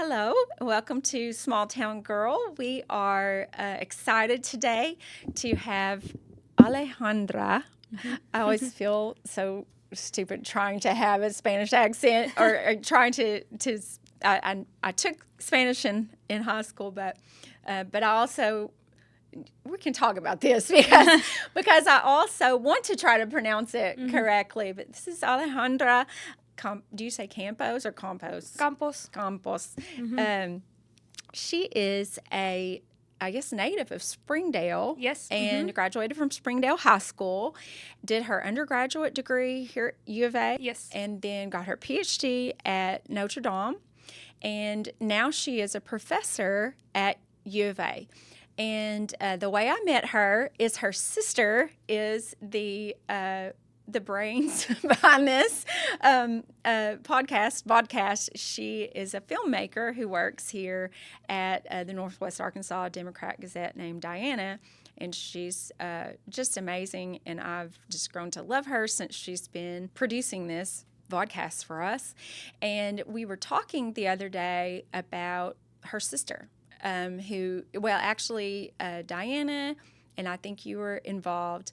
Hello, welcome to Small Town Girl. We are excited today to have Alejandra. I always feel so stupid trying to have a Spanish accent or trying to I took Spanish in high school, but I also, we can talk about this because I also want to try to pronounce it correctly. But this is Alejandra. Do you say Campos or Campos? Campos. She is I guess, native of Springdale. Yes. And graduated from Springdale High School. Did her undergraduate degree here at U of A. Yes. And then got her PhD at Notre Dame. And now she is a professor at U of A. And the way I met her is her sister is the brains behind this podcast. She is a filmmaker who works here at the Northwest Arkansas Democrat-Gazette named Diana, and she's just amazing, and I've just grown to love her since she's been producing this podcast for us. And we were talking the other day about her sister, who, well, actually, Diana, and I think you were involved,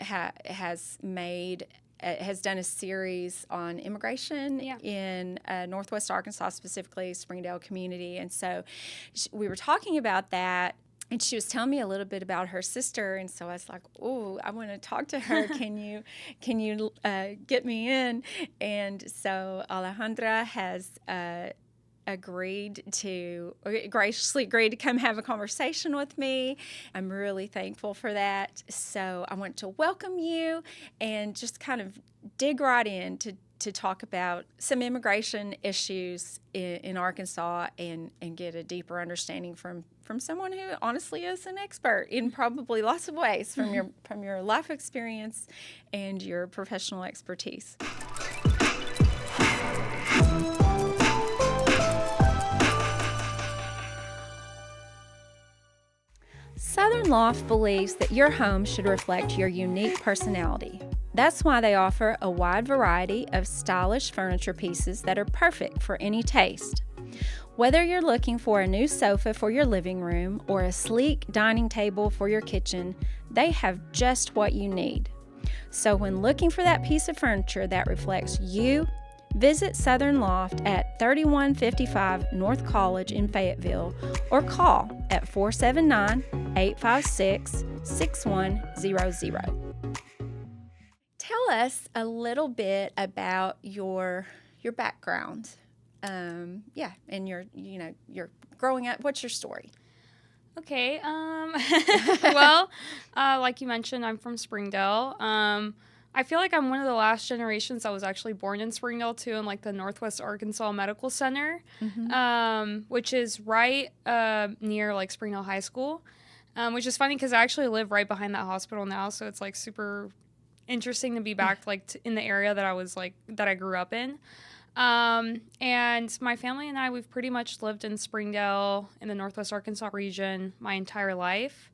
has done a series on immigration in Northwest Arkansas, specifically Springdale community. And so we were talking about that, and she was telling me a little bit about her sister. And so I was like, oh, I want to talk to her. Can you get me in? And so Alejandra has graciously agreed to come have a conversation with me. I'm really thankful for that. So I want to welcome you and just kind of dig right in to talk about some immigration issues in Arkansas and get a deeper understanding from someone who honestly is an expert in probably lots of ways from your life experience and your professional expertise. Southern Loft believes that your home should reflect your unique personality. That's why they offer a wide variety of stylish furniture pieces that are perfect for any taste. Whether you're looking for a new sofa for your living room or a sleek dining table for your kitchen, they have just what you need. So when looking for that piece of furniture that reflects you, visit Southern Loft at 3155 North College in Fayetteville or call at 479-856-6100. Tell us a little bit about your background. And your growing up. What's your story? Okay. Well, like you mentioned, I'm from Springdale. I feel like I'm one of the last generations that was actually born in Springdale, too, in, like, the Northwest Arkansas Medical Center, which is right near, like, Springdale High School, which is funny because I actually live right behind that hospital now, so it's, like, super interesting to be back, like, in the area that I was, like, that I grew up in. And my family and I, we've pretty much lived in Springdale in the Northwest Arkansas region my entire life.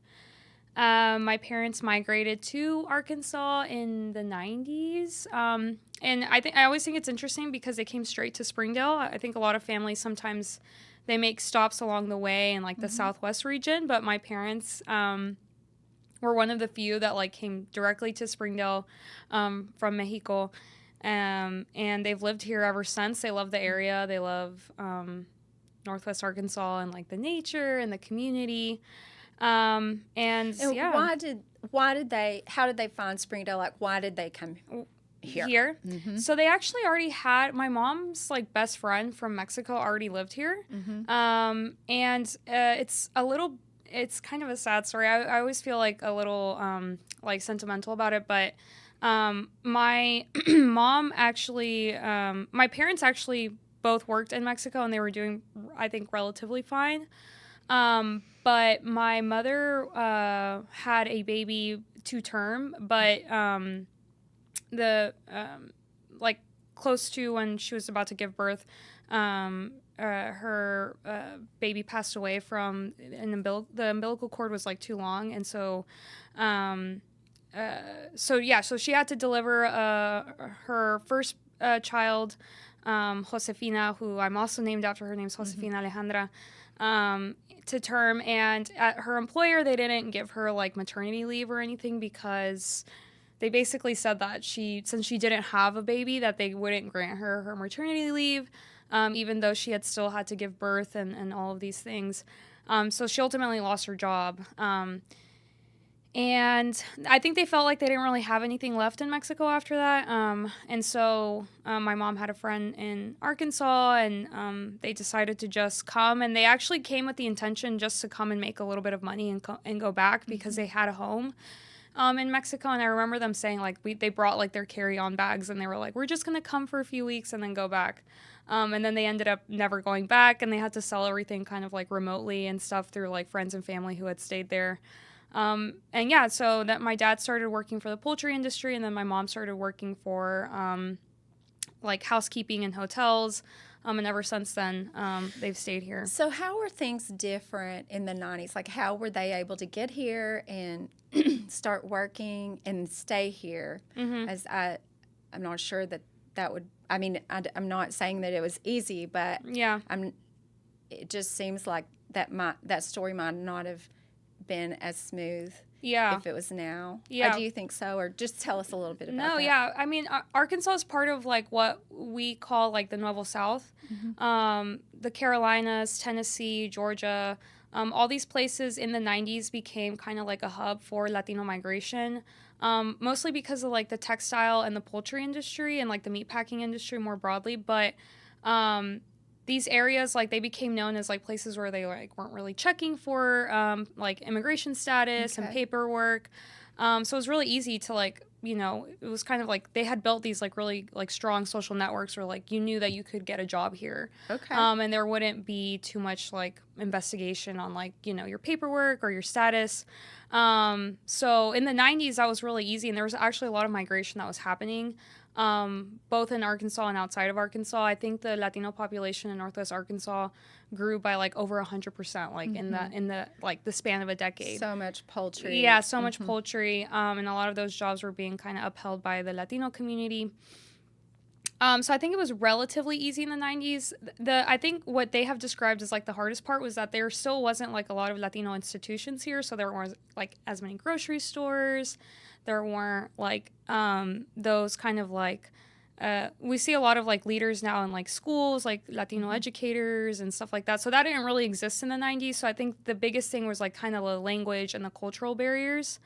My parents migrated to Arkansas in the 90s. And I always think it's interesting because they came straight to Springdale. I think a lot of families sometimes they make stops along the way in like the Southwest region, but my parents were one of the few that like came directly to Springdale from Mexico. And they've lived here ever since. They love the area. They love Northwest Arkansas and like the nature and the community. How did they find Springdale? Like, why did they come here? So they actually already had, my mom's like best friend from Mexico already lived here. It's kind of a sad story. I always feel like a little like sentimental about it, but my mom actually, my parents actually both worked in Mexico and they were doing, I think, relatively fine. But my mother had a baby to term, but like close to when she was about to give birth, her baby passed away from the umbilical cord was like too long, and so she had to deliver her first child Josefina, who I'm also named after, her name's Josefina Alejandra, to term. And at her employer, they didn't give her like maternity leave or anything because they basically said that since she didn't have a baby, that they wouldn't grant her maternity leave, even though she had still had to give birth and all of these things. So she ultimately lost her job. And I think they felt like they didn't really have anything left in Mexico after that. And so my mom had a friend in Arkansas, and they decided to just come. And they actually came with the intention just to come and make a little bit of money and go back because they had a home in Mexico. And I remember them saying, like, they brought, like, their carry-on bags, and they were like, we're just going to come for a few weeks and then go back. And then they ended up never going back, and they had to sell everything kind of, like, remotely and stuff through, like, friends and family who had stayed there. And yeah, so that my dad started working for the poultry industry, and then my mom started working for like housekeeping in hotels. And ever since then, they've stayed here. So how were things different in the 90s? Like, how were they able to get here and start working and stay here? As I'm not sure that would, I mean, I'm not saying that it was easy, but yeah, it just seems like that story might not have been as smooth if it was now. Yeah. Do you think so? Or just tell us a little bit about that. Yeah. I mean, Arkansas is part of, like, what we call, like, the Nuevo South. The Carolinas, Tennessee, Georgia, all these places in the 90s became kind of like a hub for Latino migration, mostly because of, like, the textile and the poultry industry and, like, the meatpacking industry more broadly. But these areas, like, they became known as, like, places where they, like, weren't really checking for, like, immigration status and paperwork. So it was really easy to, like, you know, it was kind of like they had built these, like, really, like, strong social networks where, like, you knew that you could get a job here. And there wouldn't be too much, like, investigation on, like, you know, your paperwork or your status. So in the 90s, that was really easy. And there was actually a lot of migration that was happening. Both in Arkansas and outside of Arkansas. I think the Latino population in Northwest Arkansas grew by, like, over 100%, like, in the like the span of a decade. So much poultry. Yeah, so much poultry. And a lot of those jobs were being kind of upheld by the Latino community. So I think it was relatively easy in the 90s. I think what they have described as, like, the hardest part was that there still wasn't, like, a lot of Latino institutions here. So there weren't, like, as many grocery stores. There weren't, like, those kind of, like, we see a lot of, like, leaders now in, like, schools, like Latino educators and stuff like that. So that didn't really exist in the 90s. So I think the biggest thing was, like, kind of the language and the cultural barriers.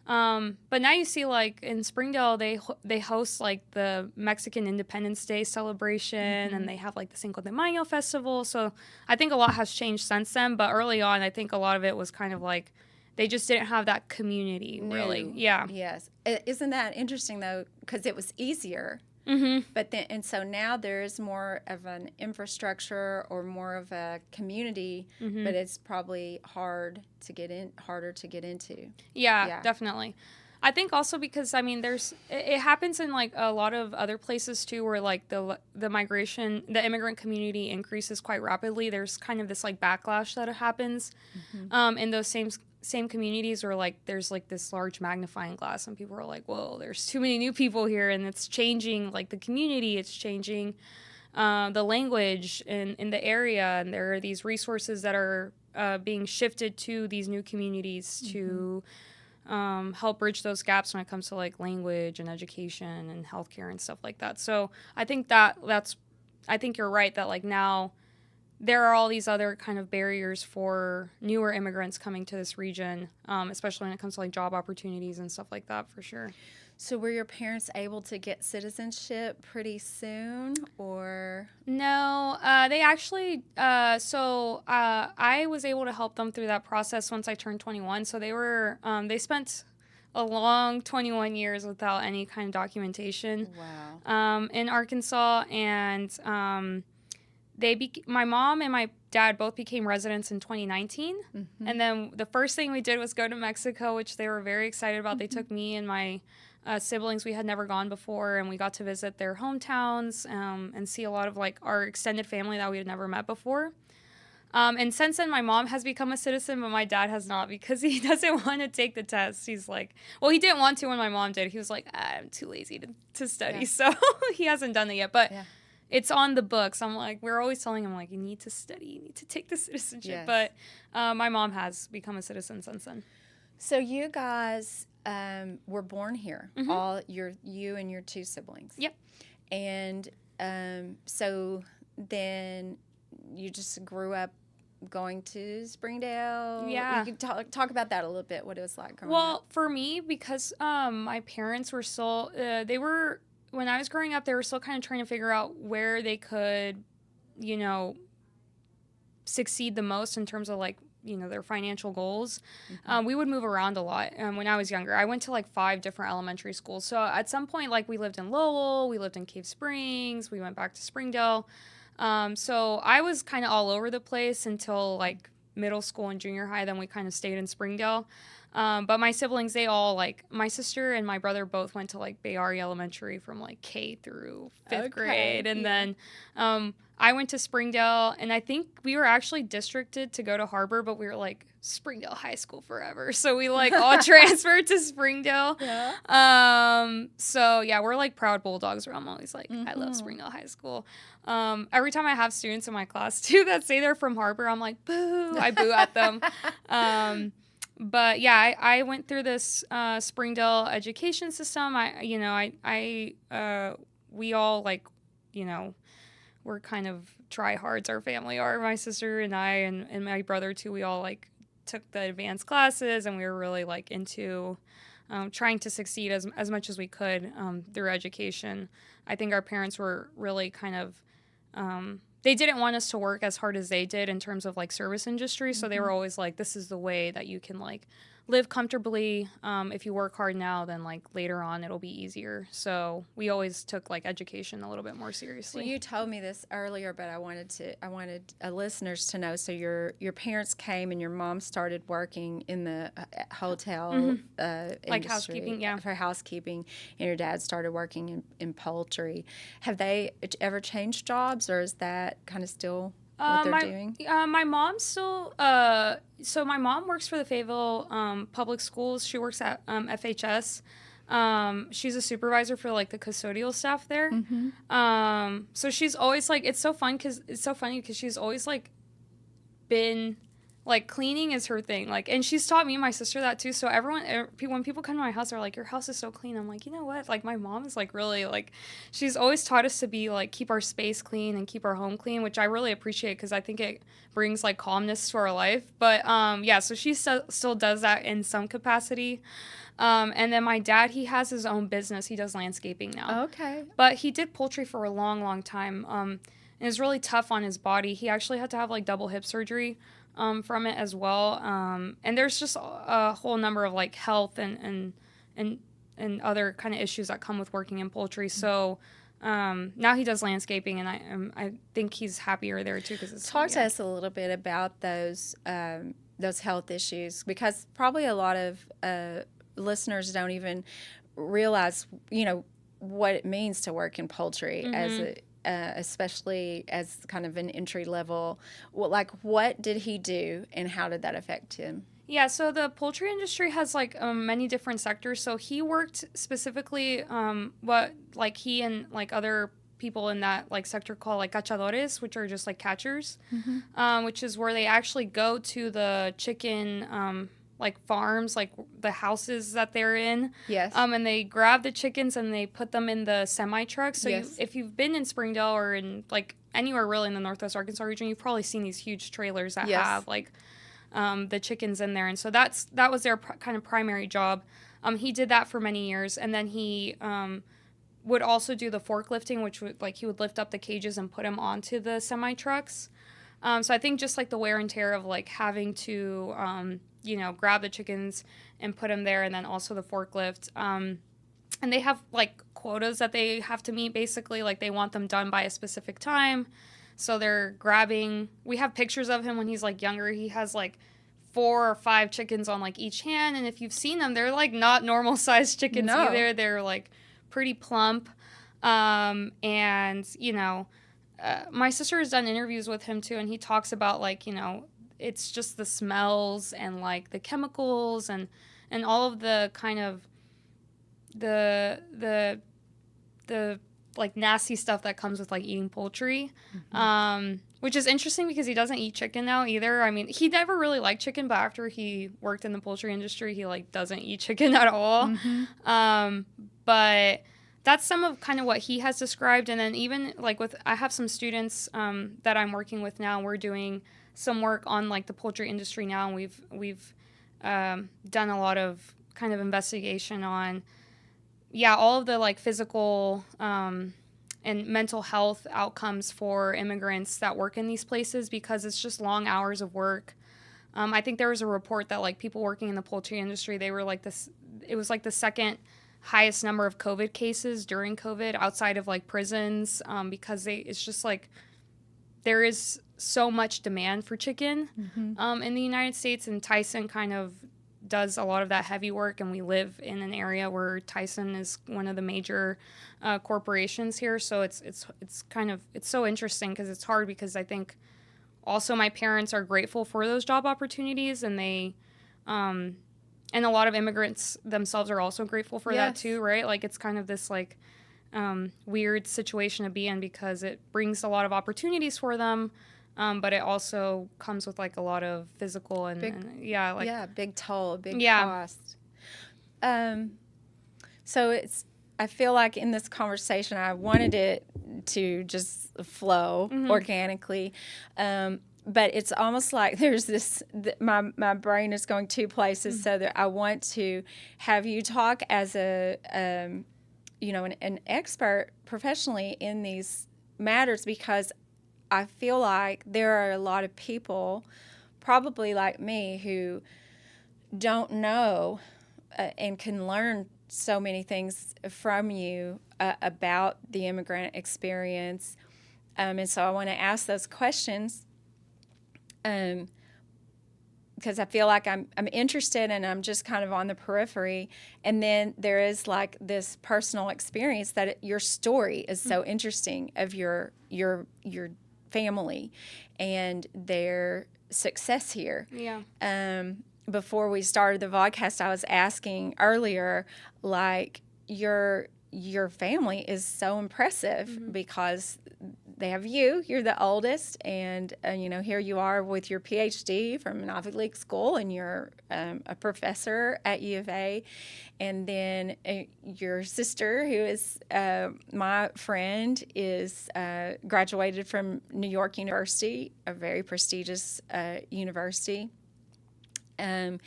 But now you see, like, in Springdale, they host, like, the Mexican Independence Day celebration, and they have, like, the Cinco de Mayo festival. So I think a lot has changed since then. But early on, I think a lot of it was kind of, like, they just didn't have that community, really. Yeah. Yes. Isn't that interesting, though? Because it was easier. But then, and so now there's more of an infrastructure or more of a community, but it's probably harder to get into. Yeah, definitely. I think also because, I mean, it happens in, like, a lot of other places too, where, like, the immigrant community increases quite rapidly. There's kind of this, like, backlash that happens in those same communities, where, like, there's, like, this large magnifying glass, and people are like, whoa, there's too many new people here, and it's changing, like, the community, it's changing the language in the area, and there are these resources that are being shifted to these new communities to help bridge those gaps when it comes to, like, language and education and healthcare and stuff like that. So I think I think you're right that, like, now there are all these other kind of barriers for newer immigrants coming to this region, especially when it comes to, like, job opportunities and stuff like that, for sure. So were your parents able to get citizenship pretty soon, or? No, they actually, I was able to help them through that process once I turned 21. So they spent a long 21 years without any kind of documentation. Wow. In Arkansas, and my mom and my dad both became residents in 2019. And then the first thing we did was go to Mexico, which they were very excited about. They took me and my siblings. We had never gone before, and we got to visit their hometowns and see a lot of, like, our extended family that we had never met before. And since then, my mom has become a citizen, but my dad has not, because he doesn't want to take the test. He's like, well, he didn't want to when my mom did. He was like, I'm too lazy to study, so he hasn't done it yet. But it's on the books. I'm like, we're always telling him, like, you need to study, you need to take the citizenship. Yes. But my mom has become a citizen since then. So you guys were born here, all you and your two siblings. Yep. And so then you just grew up going to Springdale. Yeah. You could talk about that a little bit, what it was like growing up. Well, for me, because my parents were still, when I was growing up, they were still kind of trying to figure out where they could, succeed the most in terms of, like, their financial goals. We would move around a lot when I was younger. I went to, like, 5 different elementary schools. So at some point, like, we lived in Lowell, we lived in Cave Springs, we went back to Springdale. So I was kind of all over the place until, like, middle school and junior high. Then we kind of stayed in Springdale. But my siblings, they all, like, my sister and my brother both went to, like, Bayari Elementary from, like, K through 5th grade. And then I went to Springdale, and I think we were actually districted to go to Harbor, but we were, like, Springdale High School forever. So we, like, all transferred to Springdale. Yeah. So, yeah, we're, like, proud Bulldogs where I'm always like, I love Springdale High School. Every time I have students in my class, too, that say they're from Harbor, I'm like, boo. I boo at them. But yeah, I went through this Springdale education system. We all, like, we're kind of tryhards. Our family are. My sister and I and my brother too. We all, like, took the advanced classes, and we were really, like, into trying to succeed as much as we could through education. I think our parents were really kind of they didn't want us to work as hard as they did in terms of, like, service industry. So they were always like, this is the way that you can, like, live comfortably. If you work hard now, then, like, later on it'll be easier. So we always took, like, education a little bit more seriously. So you told me this earlier, but I wanted listeners to know. So your parents came and your mom started working in the hotel industry, like housekeeping, yeah, for housekeeping, and your dad started working in poultry. Have they ever changed jobs, or is that kind of still what they're doing? My mom still, so my mom works for the Fayetteville Public Schools. She works at FHS. She's a supervisor for, like, the custodial staff there. So she's always, like, it's so funny because she's always, like, been, like, cleaning is her thing. Like, and she's taught me and my sister that too. So when people come to my house, they're like, your house is so clean. I'm like, you know what? Like, my mom is, like, really, like, she's always taught us to be, like, keep our space clean and keep our home clean, which I really appreciate because I think it brings, like, calmness to our life. But, yeah, so she still does that in some capacity. And then my dad, he has his own business. He does landscaping now. Okay. But he did poultry for a long, long time. And it was really tough on his body. He actually had to have, like, double hip surgery from it as well. And there's just a whole number of, like, health and other kind of issues that come with working in poultry. So now he does landscaping, and I think he's happier there too. Talk to us a little bit about those health issues, because probably a lot of listeners don't even realize, what it means to work in poultry as especially as kind of an entry level. Well, like, what did he do, and how did that affect him? Yeah, so the poultry industry has, like, many different sectors. So he worked specifically he and, like, other people in that, like, sector call, like, cachadores, which are just, like, catchers, which is where they actually go to the chicken like, farms, like, the houses that they're in. Yes. And they grab the chickens and they put them in the semi-trucks. So yes. If you've been in Springdale or in, like, anywhere really in the Northwest Arkansas region, you've probably seen these huge trailers that yes. have, like, the chickens in there. And so that was their kind of primary job. He did that for many years. And then he would also do the forklifting, which would, like, he would lift up the cages and put them onto the semi-trucks. So I think just, like, the wear and tear of, like, having to grab the chickens and put them there, and then also the forklift. And they have, like, quotas that they have to meet, basically. Like, they want them done by a specific time. So they're grabbing. We have pictures of him when he's, like, younger. He has, like, 4 or 5 chickens on, like, each hand. And if you've seen them, they're, like, not normal-sized chickens either. They're, like, pretty plump. My sister has done interviews with him, too, and he talks about, like, it's just the smells and, like, the chemicals and all of the kind of the like nasty stuff that comes with like eating poultry, which is interesting because he doesn't eat chicken now either. I mean, he never really liked chicken, but after he worked in the poultry industry, he like doesn't eat chicken at all. But that's some of kind of what he has described. And then even like I have some students that I'm working with now. We're doing some work on like the poultry industry now, and we've done a lot of kind of investigation on all of the like physical and mental health outcomes for immigrants that work in these places, because it's just long hours of work. I think there was a report that like people working in the poultry industry, they were like it was like the second highest number of COVID cases during COVID outside of like prisons, because it's just like there is so much demand for chicken in the United States, and Tyson kind of does a lot of that heavy work, and we live in an area where Tyson is one of the major corporations here. So it's so interesting because it's hard, because I think also my parents are grateful for those job opportunities, and they and a lot of immigrants themselves are also grateful for that too, right? Like it's kind of this like weird situation to be in, because it brings a lot of opportunities for them. But it also comes with like a lot of physical and big toll, big cost. So I feel like in this conversation, I wanted it to just flow organically. But it's almost like there's my brain is going two places, so that I want to have you talk as an expert professionally in these matters, because I feel like there are a lot of people, probably like me, who don't know and can learn so many things from you about the immigrant experience. And so I want to ask those questions because I feel like I'm interested, and I'm just kind of on the periphery. And then there is like this personal experience that your story is so interesting of your family and their success here. Before we started the podcast, I was asking earlier, like your family is so impressive because they have you're the oldest, and here you are with your PhD from an Ivy League school, and you're a professor at U of A, and then your sister, who is my friend, is graduated from New York University, a very prestigious university. And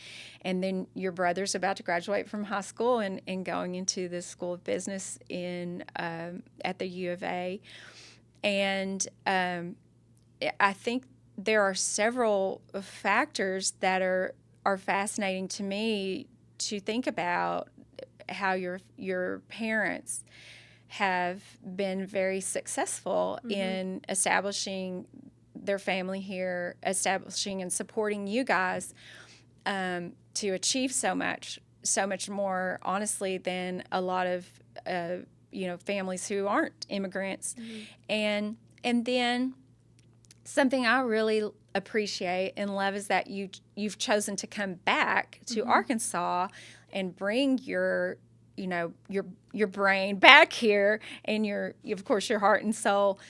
then your brother's about to graduate from high school and going into the School of Business at the U of A. And I think there are several factors that are fascinating to me to think about, how your parents have been very successful in establishing their family here, establishing and supporting you guys to achieve so much more, honestly, than a lot of families who aren't immigrants. And then something I really appreciate and love is that you've chosen to come back to Arkansas and bring your brain back here, and of course your heart and soul,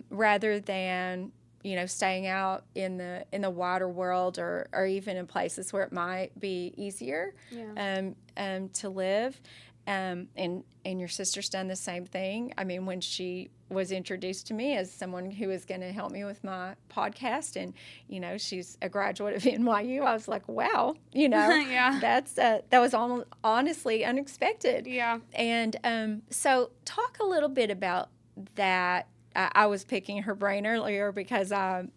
rather than staying out in the wider world, or even in places where it might be easier to live. And your sister's done the same thing. I mean, when she was introduced to me as someone who was going to help me with my podcast, and she's a graduate of NYU, I was like, wow, that was honestly unexpected. And so talk a little bit about that. I was picking her brain earlier because I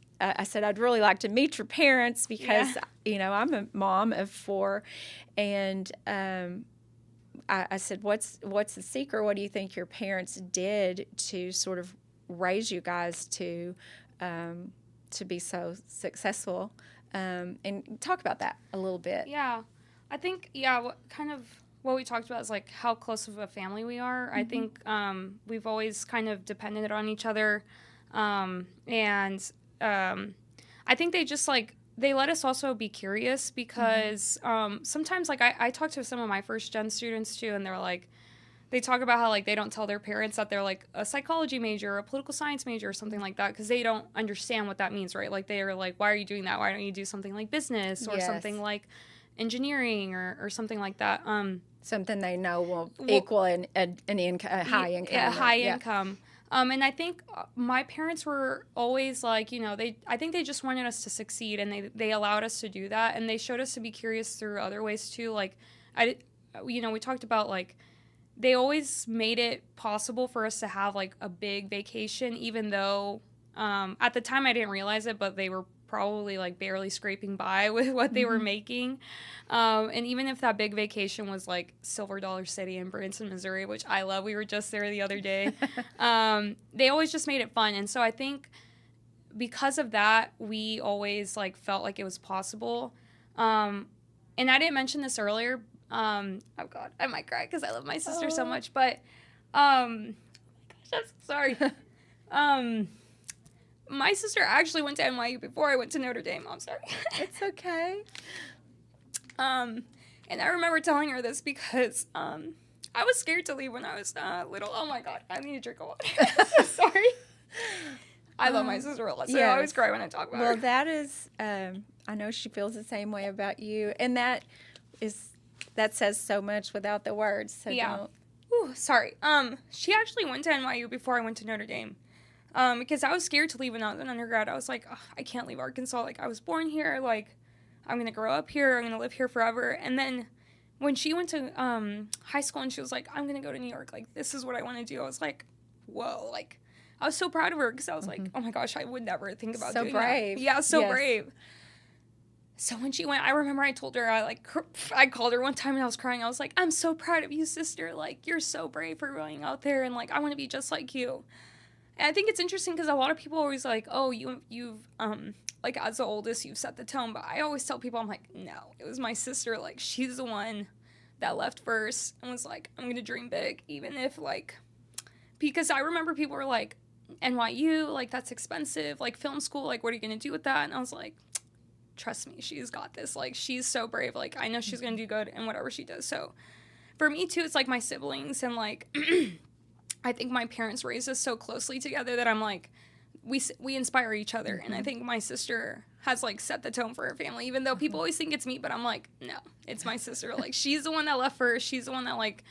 said I'd really like to meet your parents, because I'm a mom of 4, and I said, what's the secret? What do you think your parents did to sort of raise you guys to be so successful? And talk about that a little bit. Yeah, I think what we talked about is like how close of a family we are. I think we've always kind of depended on each other, and I think they just they let us also be curious, because sometimes I talked to some of my first gen students too, and they talk about how, like, they don't tell their parents that they're, like, a psychology major or a political science major or something like that because they don't understand what that means, right? Like, they're like, why are you doing that? Why don't you do something like business or something like engineering or something like that? Something they know will equal an income, a high income. Yeah, high income. And I think my parents were always like, you know, I think they just wanted us to succeed, and they allowed us to do that, and they showed us to be curious through other ways too. Like, we talked about, like, they always made it possible for us to have, like, a big vacation, even though at the time I didn't realize it, but they were probably, like, barely scraping by with what they were making. And even if that big vacation was, like, Silver Dollar City in Branson, Missouri, which I love, we were just there the other day, they always just made it fun. And so I think because of that, we always, like, felt like it was possible. And I didn't mention this earlier. Oh, God, I might cry because I love my sister so much. But, gosh, I'm sorry. My sister actually went to NYU before I went to Notre Dame. I'm sorry. It's okay. And I remember telling her this because I was scared to leave when I was little. Oh, my God. I need a drink of water. Sorry. I love my sister a lot, so I always cry when I talk about her. Well, that is, I know she feels the same way about you, and that says so much without the words, so don't. Ooh, sorry. She actually went to NYU before I went to Notre Dame. Because I was scared to leave when I was an undergrad. I was like, I can't leave Arkansas. Like, I was born here. Like, I'm going to grow up here. I'm going to live here forever. And then when she went to high school and she was like, I'm going to go to New York. Like, this is what I want to do. I was like, whoa. Like, I was so proud of her because I was like, oh, my gosh, I would never think about doing brave. that. Yeah, so brave. So when she went, I remember I told her, I called her one time and I was crying. I was like, I'm so proud of you, sister. Like, you're so brave for going out there. And, like, I want to be just like you. And I think it's interesting because a lot of people are always like, oh, you've like, as the oldest, you've set the tone. But I always tell people, I'm like, no, it was my sister. Like, she's the one that left first and was like, I'm going to dream big, even if, like, because I remember people were like, NYU, like, that's expensive. Like, film school, like, what are you going to do with that? And I was like, trust me, she's got this. Like, she's so brave. Like, I know she's going to do good in whatever she does. So for me, too, it's like my siblings and, like, I think my parents raised us so closely together that I'm like, we inspire each other. And I think my sister has, like, set the tone for her family, even though people always think it's me, but I'm like, no, it's my sister. Like, she's the one that left first. She's the one that, like,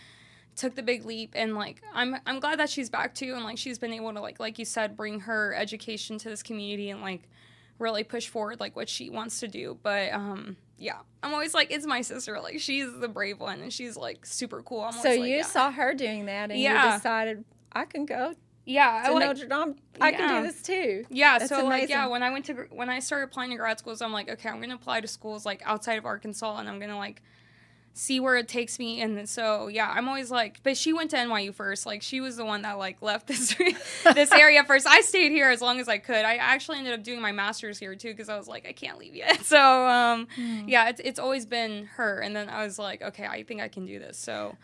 took the big leap. And, like, I'm glad that she's back too. And, like, she's been able to, like you said, bring her education to this community and, like, really push forward, like, what she wants to do. But, yeah, I'm always like, it's my sister. Like, she's the brave one, and she's, like, super cool. I'm so you like, saw her doing that, and you decided, I can go to Notre Dame. I can do this, too. Yeah, that's so, amazing. like, yeah, when I started applying to grad schools, I'm like, okay, I'm going to apply to schools, like, outside of Arkansas, and I'm going to, like, see where it takes me. And so, yeah, I'm always like, but she went to NYU first. Like, she was the one that, like, left this area first. I stayed here as long as I could. I actually ended up doing my master's here too because I was like, I can't leave yet. So yeah, it's always been her. And then I was like, okay, I think I can do this. So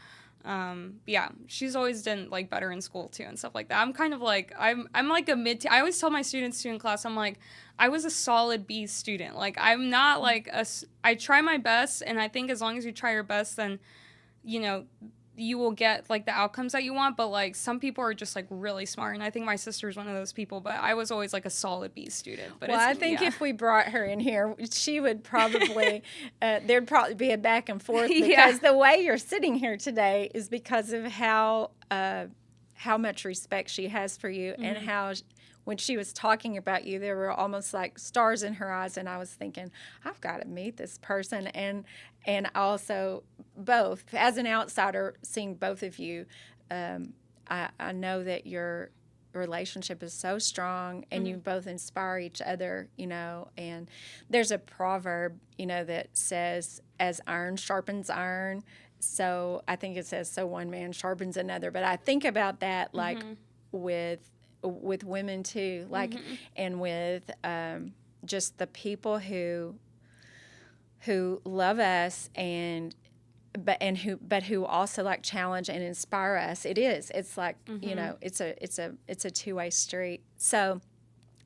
yeah, she's always done, like, better in school too and stuff like that. I'm kind of like, I'm like a I always tell my students too in class, I'm like, I was a solid B student. Like, I'm not like I try my best, and I think as long as you try your best, then, you know, you will get, like, the outcomes that you want. But, like, some people are just, like, really smart, and I think my sister's one of those people. But I was always, like, a solid B student. But I think if we brought her in here, she would probably there'd probably be a back and forth because the way you're sitting here today is because of how much respect she has for you, and how when she was talking about you, there were almost like stars in her eyes, and I was thinking, I've got to meet this person. And also, both, as an outsider, seeing both of you, I know that your relationship is so strong, and you both inspire each other, you know. And there's a proverb, you know, that says, as iron sharpens iron, so I think it says, so one man sharpens another. But I think about that, like, with women too, like, and with just the people who love us but who also, like, challenge and inspire us. It's like, you know, it's a two-way street. So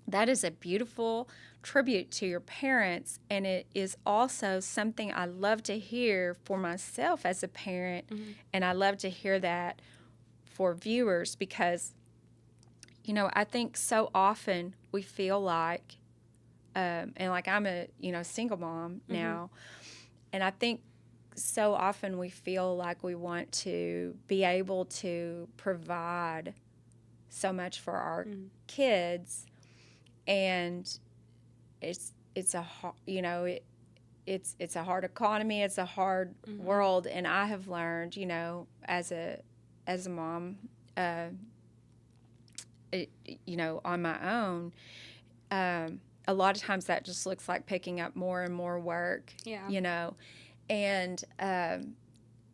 that is a beautiful tribute to your parents, and it is also something I love to hear for myself as a parent, and I love to hear that for viewers, because, I think so often we feel like, and like I'm a, single mom now, and I think so often we feel like we want to be able to provide so much for our kids, and it's a hard, it's a hard economy, it's a hard world, and I have learned, as a mom, on my own, a lot of times that just looks like picking up more and more work, and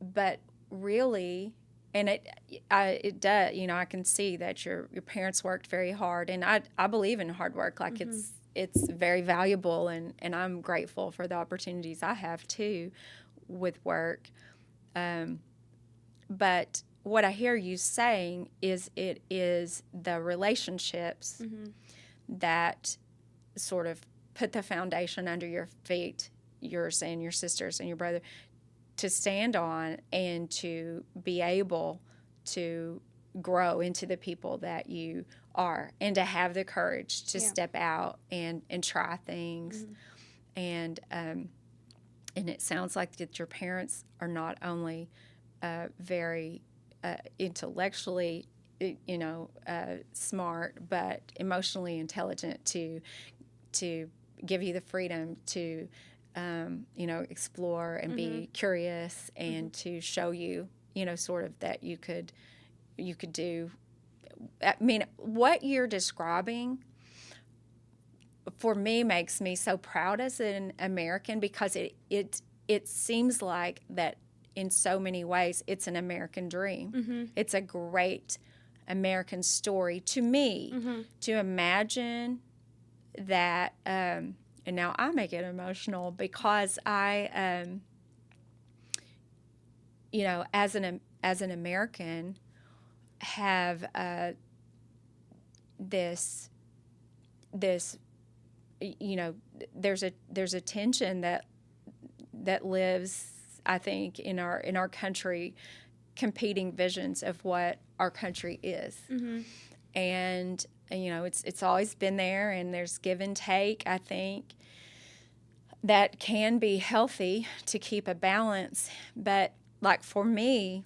but really, and it does, I can see that your parents worked very hard, and I believe in hard work, like it's very valuable, and I'm grateful for the opportunities I have too with work, but what I hear you saying is it is the relationships that sort of put the foundation under your feet, yours and your sisters and your brother, to stand on and to be able to grow into the people that you are, and to have the courage to step out and try things. And it sounds like that your parents are not only very intellectually, smart, but emotionally intelligent to give you the freedom to, explore and be curious, and to show you, sort of that you could do. I mean, what you're describing for me makes me so proud as an American, because it seems like that in so many ways it's an American dream. It's a great American story to me, to imagine that, and now I may get emotional because I, as an American, have this there's a tension that lives, I think, in our country, competing visions of what our country is. And it's always been there, and there's give and take, I think, that can be healthy to keep a balance. But like for me,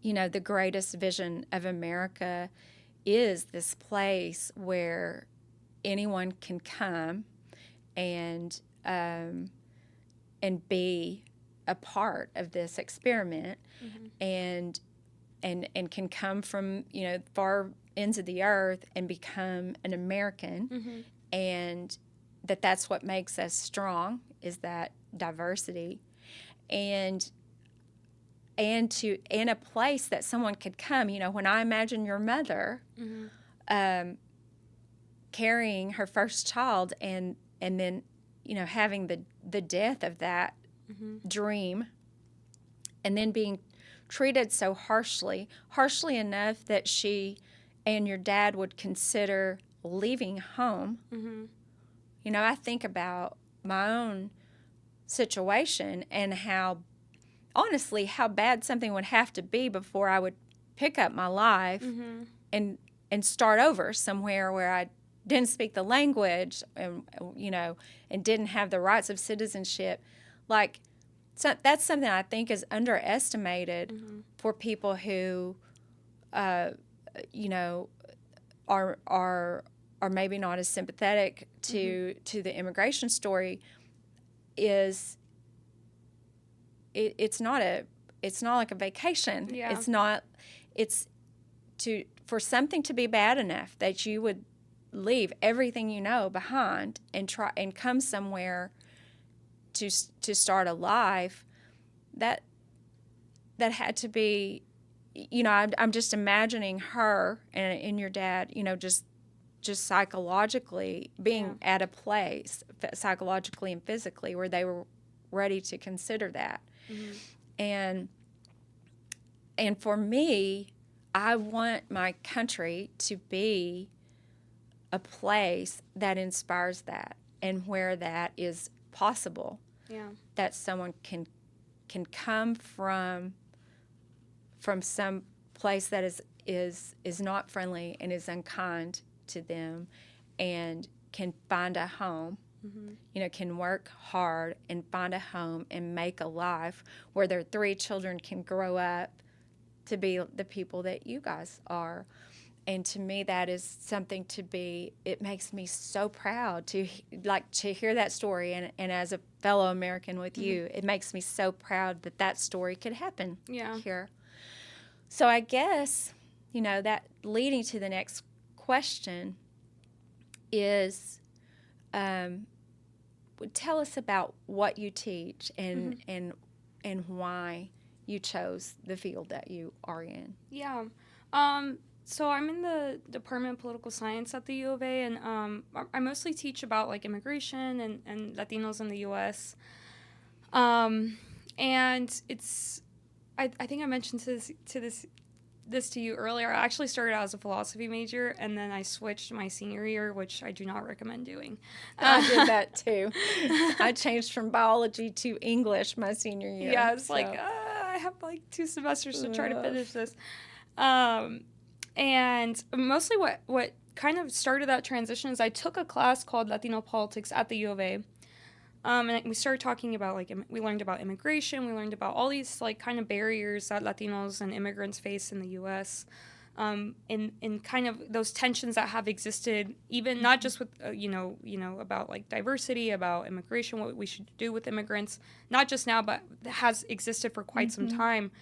the greatest vision of America is this place where anyone can come and be a part of this experiment, and can come from far ends of the earth and become an American, and that's what makes us strong, is that diversity, and to in a place that someone could come. When I imagine your mother carrying her first child, and then having the death of that dream, and then being treated so harshly enough that she and your dad would consider leaving home. I think about my own situation, and how bad something would have to be before I would pick up my life and start over somewhere where I didn't speak the language, and didn't have the rights of citizenship. So that's something I think is underestimated for people who, are maybe not as sympathetic to the immigration story. It's not like a vacation. Yeah. For something to be bad enough that you would leave everything behind and try and come somewhere to start a life, that had to be, I'm just imagining her and your dad, just psychologically being at a place, psychologically and physically, where they were ready to consider that. And for me, I want my country to be a place that inspires that, and where that is possible. That someone can come from some place that is not friendly and is unkind to them, and can find a home, can work hard and find a home and make a life where their 3 children can grow up to be the people that you guys are. And to me, that is something it makes me so proud to hear that story. And as a fellow American with you, it makes me so proud that story could happen here. So I guess, that leading to the next question is, tell us about what you teach and why you chose the field that you are in. Yeah. So I'm in the Department of Political Science at the U of A, and I mostly teach about like immigration and Latinos in the U.S. And it's, I think I mentioned this to you earlier. I actually started out as a philosophy major, and then I switched my senior year, which I do not recommend doing. I did that too. I changed from biology to English my senior year. Yeah, it's I have like 2 semesters to try to finish this. And mostly what kind of started that transition is I took a class called Latino Politics at the U of A. And we started talking about, we learned about immigration. We learned about all these, kind of barriers that Latinos and immigrants face in the U.S. In kind of those tensions that have existed, even not just with, about, diversity, about immigration, what we should do with immigrants, not just now, but has existed for quite some time.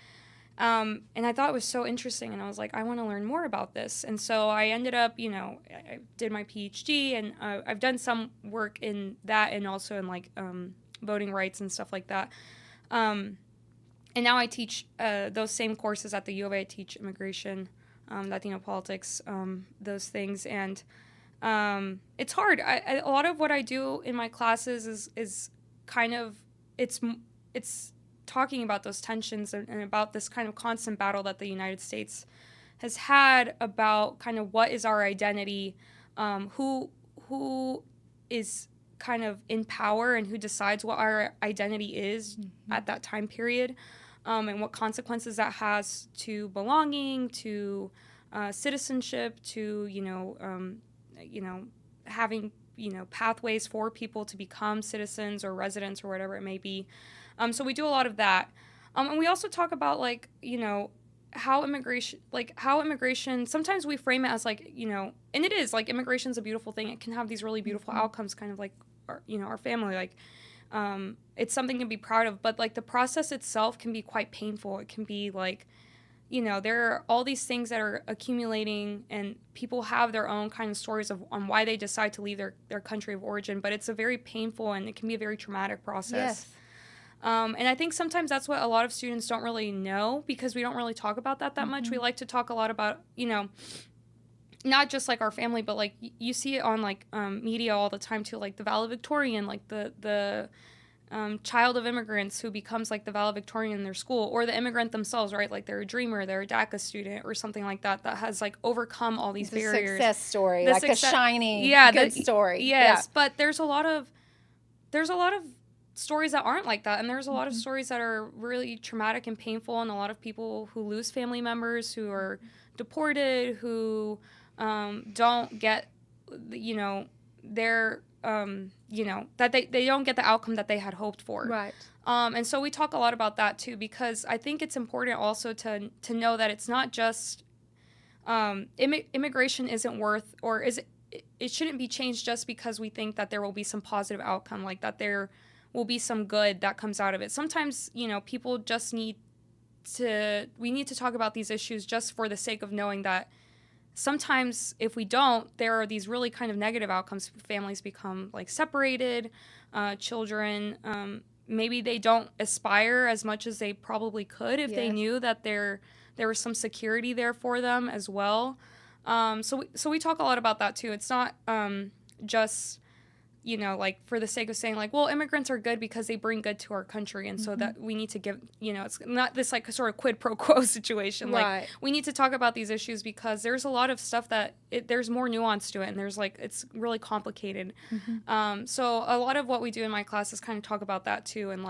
And I thought it was so interesting, and I was like, I want to learn more about this. And so I ended up, I did my PhD, and I've done some work in that and also in, voting rights and stuff like that. And now I teach those same courses at the U of A. I teach immigration, Latino politics, those things. And it's hard. A lot of what I do in my classes is kind of, it's talking about those tensions and about this kind of constant battle that the United States has had about kind of what is our identity, who is kind of in power and who decides what our identity is at that time period, and what consequences that has to belonging, to citizenship, to having pathways for people to become citizens or residents or whatever it may be. So we do a lot of that. And we also talk about, how immigration, sometimes we frame it as, and it is, immigration's a beautiful thing. It can have these really beautiful outcomes, kind of like, our family. It's something to be proud of. But, the process itself can be quite painful. It can be, there are all these things that are accumulating, and people have their own kind of stories on why they decide to leave their country of origin. But it's a very painful, and it can be a very traumatic process. Yes. And I think sometimes that's what a lot of students don't really know, because we don't really talk about that much. We like to talk a lot about, not just our family, but you see it on media all the time too, the valedictorian, the child of immigrants who becomes the valedictorian in their school, or the immigrant themselves, right? They're a dreamer, they're a DACA student or something like that has overcome all these barriers. Success story, a shiny, good story. Yes, but there's a lot of stories that aren't like that, and there's a lot of stories that are really traumatic and painful, and a lot of people who lose family members, who are deported, who don't get their that they don't get the outcome that they had hoped for. Right. And so we talk a lot about that too, because I think it's important also to know that it's not just immigration isn't worth, or it shouldn't be changed just because we think that there will be some positive outcome, that there will be some good that comes out of it. Sometimes, people just we need to talk about these issues just for the sake of knowing that sometimes if we don't, there are these really kind of negative outcomes. Families become separated, children, maybe they don't aspire as much as they probably could if they knew that there was some security there for them as well. So we talk a lot about that too. It's not just for the sake of saying well, immigrants are good because they bring good to our country, and so that we need to give, it's not this sort of quid pro quo situation. Right. We need to talk about these issues because there's a lot of stuff that there's more nuance to it, and there's it's really complicated. So a lot of what we do in my class is kind of talk about that too, and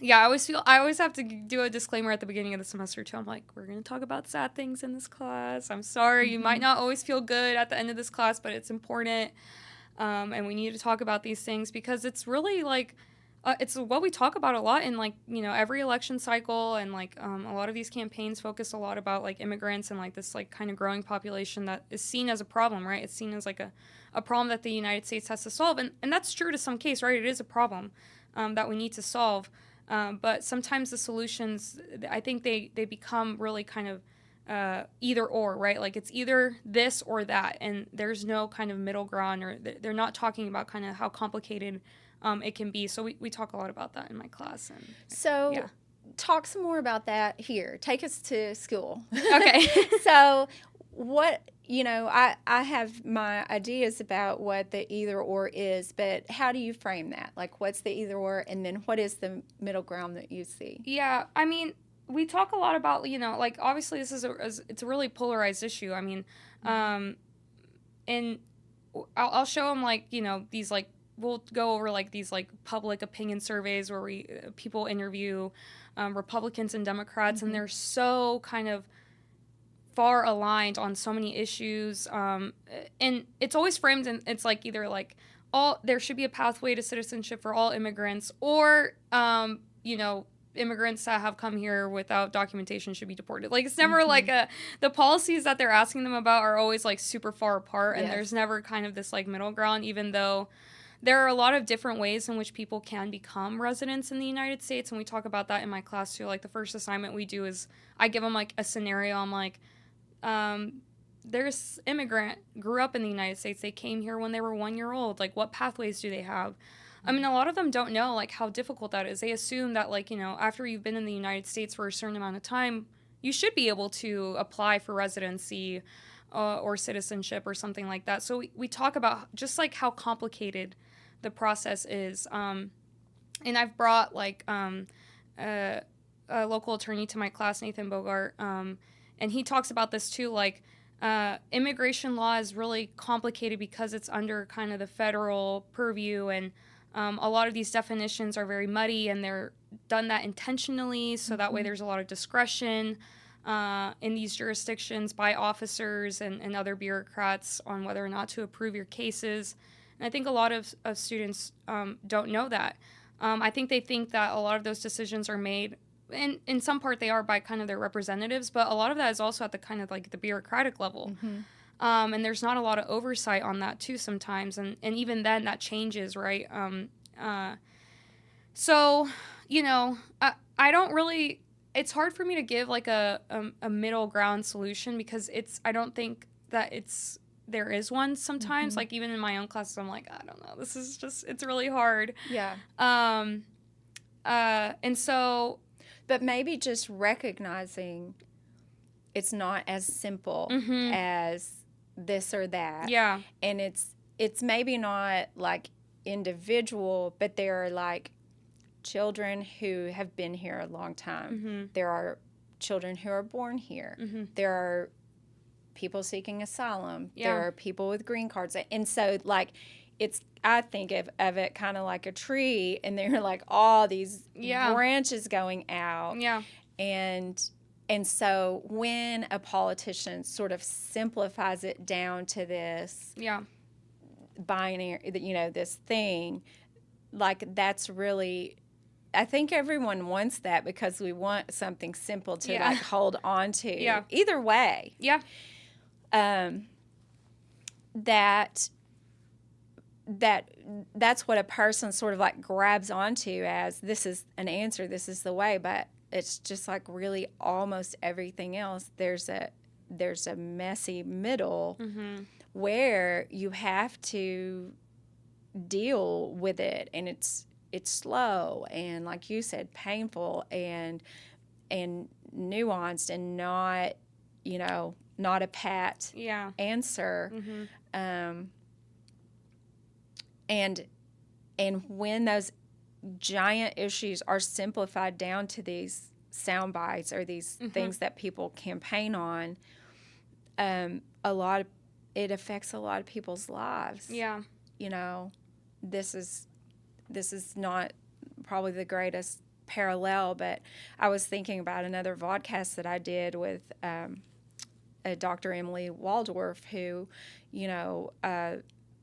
Yeah, I always have to do a disclaimer at the beginning of the semester too. I'm like, we're going to talk about sad things in this class. I'm sorry, you might not always feel good at the end of this class, but it's important. And we need to talk about these things because it's really like, it's what we talk about a lot in like, every election cycle. And like a lot of these campaigns focus a lot about like immigrants and like this like kind of growing population that is seen as a problem, right? It's seen as like a problem that the United States has to solve. And that's true to some case, right? It is a problem that we need to solve. But sometimes the solutions, I think they become really kind of either or, right? Like it's either this or that, and there's no kind of middle ground, or they're not talking about kind of how complicated it can be. So we talk a lot about that in my class. And So yeah. talk some more about that here. Take us to school. Okay. So what, I have my ideas about what the either or is, but how do you frame that? Like what's the either or, and then what is the middle ground that you see? Yeah, I mean, we talk a lot about, like obviously this is it's a really polarized issue. I mean, and I'll show them like, these like, we'll go over like these like public opinion surveys where people interview Republicans and Democrats, and they're so kind of far aligned on so many issues. And it's always framed, and it's like either like there should be a pathway to citizenship for all immigrants, or immigrants that have come here without documentation should be deported. Like it's never like the policies that they're asking them about are always like super far apart, and there's never kind of this like middle ground, even though there are a lot of different ways in which people can become residents in the United States, and we talk about that in my class too. Like the first assignment we do is I give them like a scenario. I'm like, there's immigrant, grew up in the United States. They came here when they were 1 year old. Like what pathways do they have? I mean, a lot of them don't know like how difficult that is. They assume that like, after you've been in the United States for a certain amount of time, you should be able to apply for residency or citizenship or something like that. So we talk about just like how complicated the process is. And I've brought like a local attorney to my class, Nathan Bogart, and he talks about this too, like immigration law is really complicated because it's under kind of the federal purview, and a lot of these definitions are very muddy, and they're done that intentionally, so that way there's a lot of discretion in these jurisdictions by officers and other bureaucrats on whether or not to approve your cases. And I think a lot of students don't know that. I think they think that a lot of those decisions are made, and in some part they are, by kind of their representatives, but a lot of that is also at the kind of like the bureaucratic level. And there's not a lot of oversight on that too sometimes, and even then that changes, right? So, I don't really, it's hard for me to give like a middle ground solution, because I don't think that there is one sometimes. Like even in my own classes, I'm like, I don't know, this is just, it's really hard. Yeah. And so, but maybe just recognizing it's not as simple as this or that. Yeah. And it's maybe not like individual, but there are like children who have been here a long time. There are children who are born here. There are people seeking asylum. Yeah. There are people with green cards. And so like I think of it kind of like a tree, and there are like all these branches going out. Yeah. And so when a politician sort of simplifies it down to this binary, this thing, like that's really, I think everyone wants that, because we want something simple to like hold on to. Yeah. Either way. Yeah. That's what a person sort of like grabs onto as this is an answer, this is the way, but it's just like really almost everything else. There's a messy middle where you have to deal with it, and it's slow and, like you said, painful and nuanced, and not a pat answer. And when those giant issues are simplified down to these sound bites or these things that people campaign on, it affects a lot of people's lives. Yeah. This is not probably the greatest parallel, but I was thinking about another vodcast that I did with Dr. Emily Waldorf, who,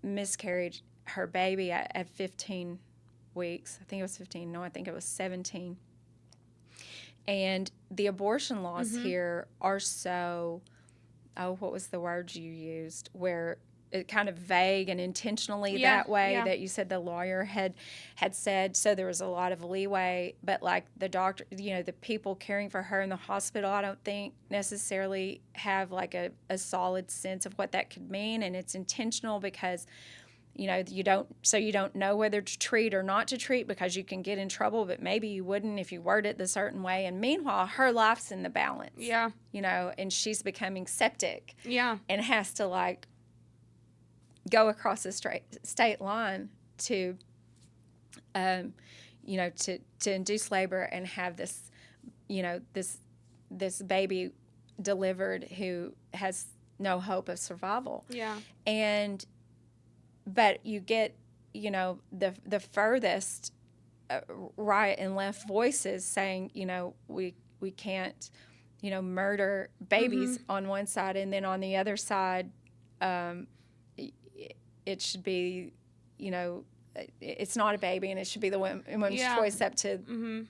miscarried her baby at 15 weeks. I think it was 15. No, I think it was 17. And the abortion laws here are so, what was the word you used? Where it kind of vague and intentionally that way that you said the lawyer had said. So there was a lot of leeway, but like the doctor, the people caring for her in the hospital, I don't think necessarily have like a solid sense of what that could mean. And it's intentional because you don't know whether to treat or not to treat because you can get in trouble, but maybe you wouldn't if you word it the certain way. And meanwhile, her life's in the balance. Yeah. And she's becoming septic. Yeah. And has to like go across the state line to induce labor and have this, this baby delivered who has no hope of survival. Yeah. But you get, the furthest right and left voices saying, we can't, murder babies on one side, and then on the other side, it should be, it's not a baby, and it should be the woman's choice up to,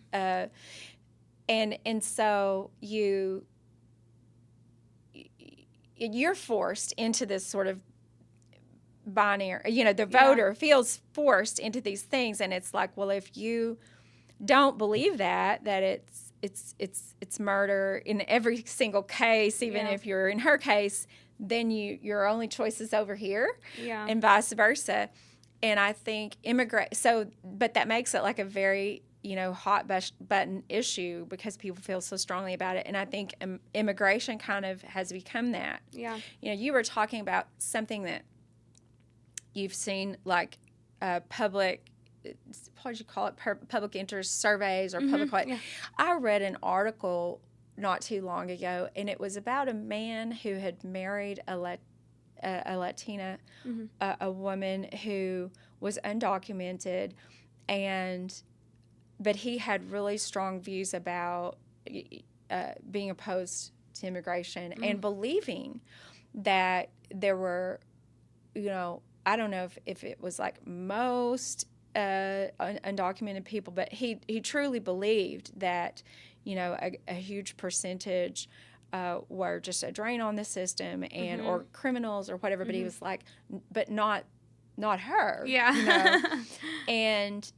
and so you're forced into this sort of binary, the voter feels forced into these things, and it's like, well, if you don't believe that it's murder in every single case, even if you're in her case, then your only choice is over here, and vice versa. And I think but that makes it like a very hot button issue because people feel so strongly about it. And I think immigration kind of has become that. Yeah. You were talking about something that you've seen, like public, what did you call it, public interest surveys or public what? Yeah. I read an article not too long ago, and it was about a man who had married a Latina, a woman who was undocumented, but he had really strong views about being opposed to immigration and believing that there were, I don't know if it was like most undocumented people, but he truly believed that, a huge percentage were just a drain on the system and or criminals or whatever. But he was like, but not her. Yeah. And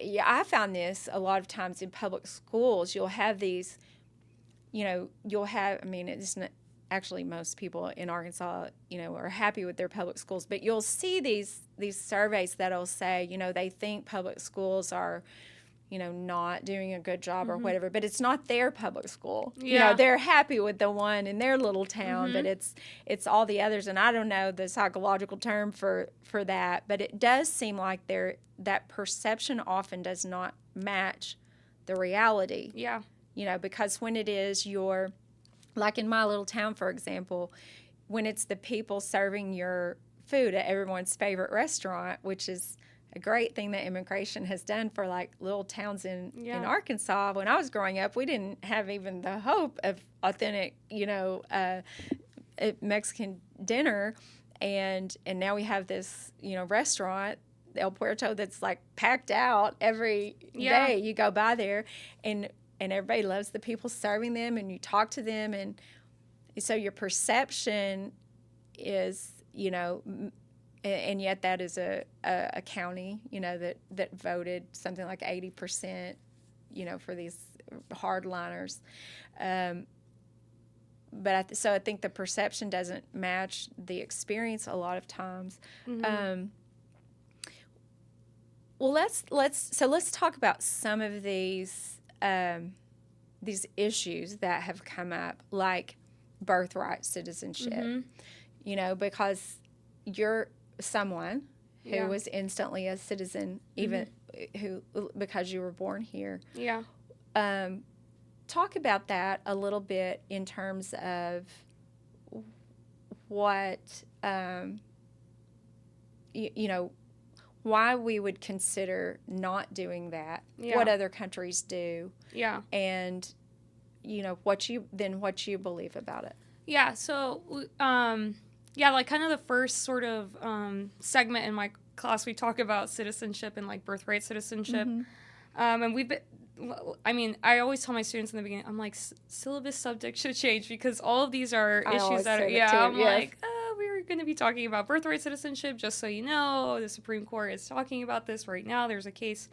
I found this a lot of times in public schools. You'll have these, it's not, actually most people in Arkansas, are happy with their public schools, but you'll see these surveys that'll say, they think public schools are, not doing a good job or whatever, but it's not their public school. Yeah. They're happy with the one in their little town, but it's all the others. And I don't know the psychological term for that, but it does seem like that perception often does not match the reality. Yeah. Because when it is like in my little town, for example, when it's the people serving your food at everyone's favorite restaurant, which is a great thing that immigration has done for like little towns in Arkansas. When I was growing up, we didn't have even the hope of authentic, Mexican dinner, and now we have this, restaurant, El Puerto, that's like packed out every day. You go by there, and everybody loves the people serving them, and you talk to them, and so your perception is, and yet that is a county, that voted something like 80%, for these hardliners. So I think the perception doesn't match the experience a lot of times. Well, let's talk about some of these issues that have come up, like birthright citizenship. Because you're someone who was instantly a citizen, even because you were born here. Yeah. Talk about that a little bit in terms of what why we would consider not doing that, Yeah. what other countries do, Yeah. and what you believe about it. Yeah. So, yeah, like kind of the first sort of segment in my class, we talk about citizenship and like birthright citizenship. And we've been, I mean, I always tell my students in the beginning, I'm like, syllabus subject should change because all of these are issues that are, I'm like, we're going to be talking about birthright citizenship, just so you know. The Supreme Court is talking about this right now. There's a case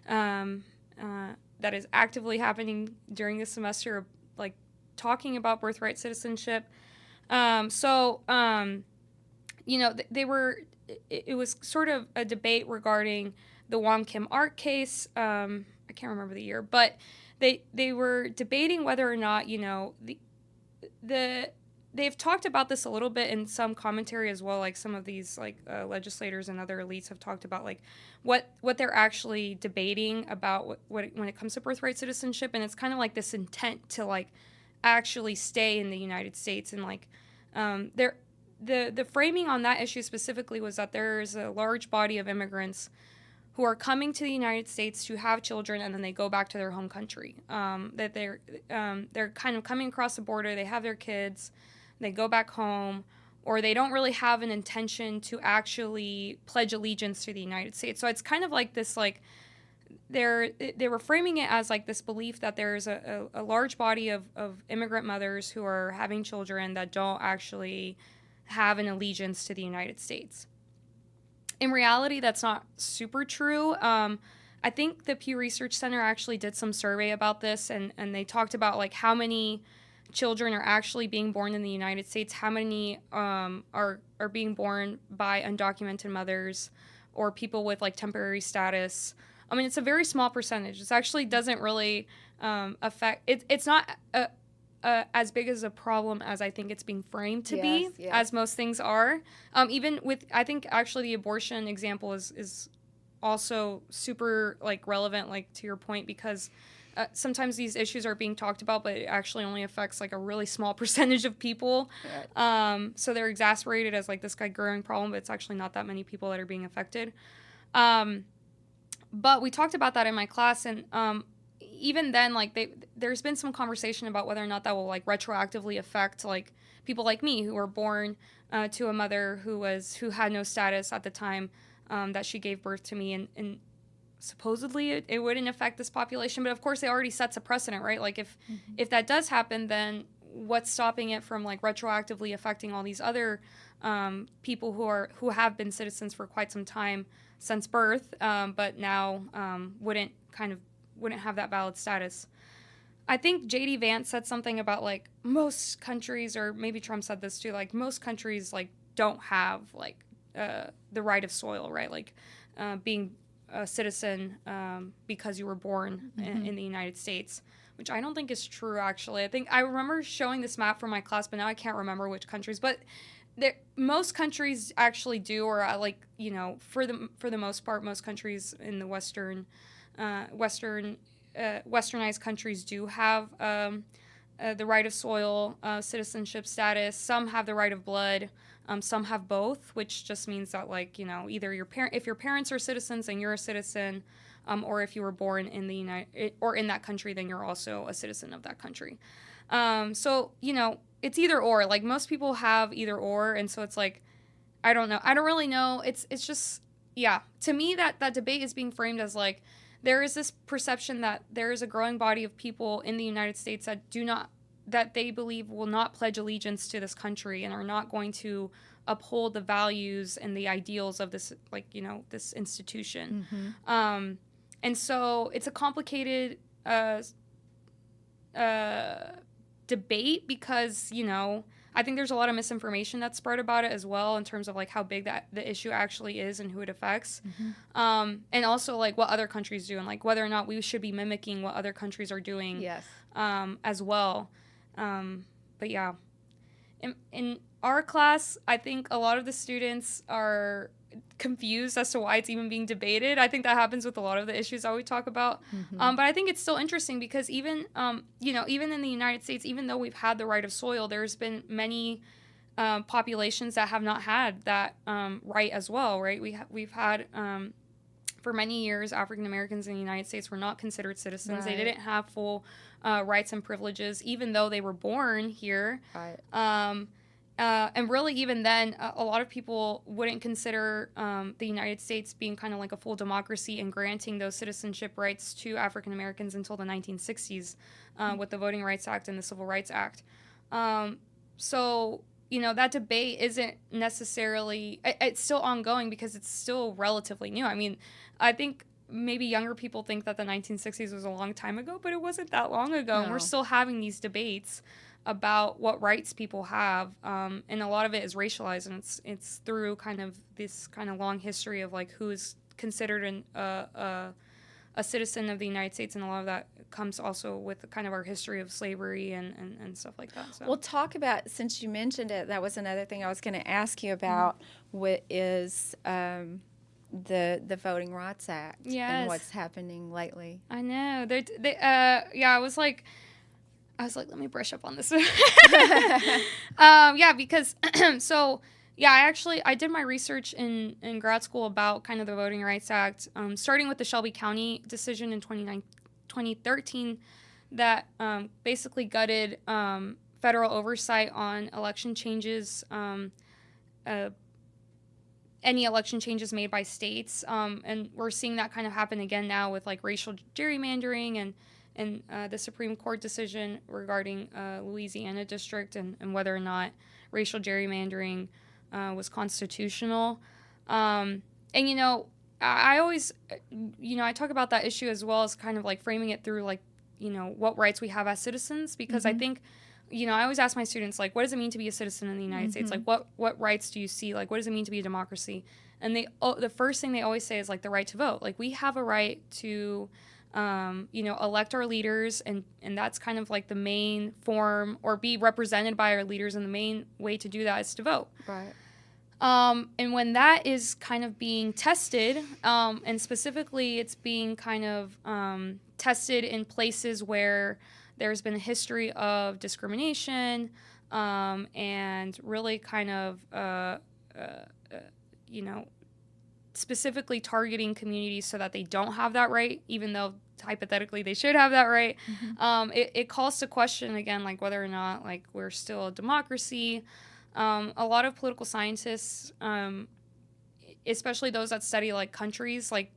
that is actively happening during this semester of like talking about birthright citizenship. It was sort of a debate regarding the Wong Kim Ark case. I can't remember the year, but they were debating whether or not, they've talked about this a little bit in some commentary as well. Like some of these legislators and other elites have talked about like what they're actually debating about when it comes to birthright citizenship. And it's kind of like this intent to like actually stay in the United States. And like the framing on that issue specifically was that there's a large body of immigrants who are coming to the United States to have children and then they go back to their home country. That they're kind of coming across the border, they have their kids, they go back home, or they don't really have an intention to actually pledge allegiance to the United States. So it's kind of like this, like, they were framing it as like this belief that there's a large body of immigrant mothers who are having children that don't actually have an allegiance to the United States. In reality, that's not super true. I think the Pew Research Center actually did some survey about this, and they talked about like how many children are actually being born in the United States, how many are being born by undocumented mothers or people with like temporary status. I mean, it's a very small percentage. It actually doesn't really affect. It's not as big as a problem as I think it's being framed to be, as most things are. Even with, I think actually the abortion example is also super like relevant, like to your point, because sometimes these issues are being talked about, but it actually only affects like a really small percentage of people. So they're exasperated as like this guy growing problem, but it's actually not that many people that are being affected. But we talked about that in my class, and even then, like there's been some conversation about whether or not that will like retroactively affect like people like me who were born to a mother who had no status at the time that she gave birth to me, and supposedly it wouldn't affect this population, but of course it already sets a precedent, right? Like if that does happen, then what's stopping it from like retroactively affecting all these other people who have been citizens for quite some time since birth, but now wouldn't have that valid status. I think J.D. Vance said something about like most countries, or maybe Trump said this too, like most countries like don't have like the right of soil, right? Like being a citizen because you were born in the United States, which I don't think is true, actually. I think I remember showing this map from my class, but now I can't remember which countries. But most countries actually do, or like, for the most part, most countries in the westernized countries do have the right of soil, citizenship status. Some have the right of blood. Some have both, which just means that, like, either if your parents are citizens, then you're a citizen, or if you were born in the in that country, then you're also a citizen of that country. So it's either or. Like, most people have either or, and so it's like, I don't know. I don't really know. It's just, yeah. To me, that debate is being framed as like, there is this perception that there is a growing body of people in the United States that they believe will not pledge allegiance to this country and are not going to uphold the values and the ideals of this, like, this institution. And so it's a complicated debate because, I think there's a lot of misinformation that's spread about it as well, in terms of like how big the issue actually is and who it affects. And also like what other countries do, and like whether or not we should be mimicking what other countries are doing as well. But yeah, in our class, I think a lot of the students are confused as to why it's even being debated. I think that happens with a lot of the issues that we talk about. But I think it's still interesting because even in the United States, even though we've had the right of soil, there's been many populations that have not had that right as well, right? We've had for many years, African Americans in the United States were not considered citizens. Right. They didn't have full rights and privileges, even though they were born here. Right. And really, even then, a lot of people wouldn't consider the United States being kind of like a full democracy and granting those citizenship rights to African Americans until the 1960s with the Voting Rights Act and the Civil Rights Act. So, that debate isn't necessarily, it's still ongoing because it's still relatively new. I mean, I think maybe younger people think that the 1960s was a long time ago, but it wasn't that long ago. No. And we're still having these debates about what rights people have. And a lot of it is racialized, and it's through kind of this kind of long history of like who is considered a citizen of the United States, and a lot of that comes also with kind of our history of slavery and stuff like that. So. Well, talk about, since you mentioned it, that was another thing I was going to ask you about, what is the Voting Rights Act and what's happening lately. I know. I was like, let me brush up on this. Because I did my research in grad school about kind of the Voting Rights Act, starting with the Shelby County decision in 2013 that basically gutted federal oversight on election changes, any election changes made by states. And we're seeing that kind of happen again now with like racial gerrymandering and the Supreme Court decision regarding Louisiana district and whether or not racial gerrymandering was constitutional. I always, I talk about that issue as well as kind of like framing it through like, what rights we have as citizens, because I think, I always ask my students, like, what does it mean to be a citizen in the United States? Like, what rights do you see? Like, what does it mean to be a democracy? And the first thing they always say is like the right to vote. Like, we have a right to, elect our leaders, and that's kind of like the main form, or be represented by our leaders, and the main way to do that is to vote. Right. And when that is kind of being tested, and specifically it's being kind of tested in places where there's been a history of discrimination, and really kind of, specifically targeting communities so that they don't have that right, even though hypothetically they should have that right. It calls to question, again, like whether or not like we're still a democracy. A lot of political scientists, especially those that study like countries, like,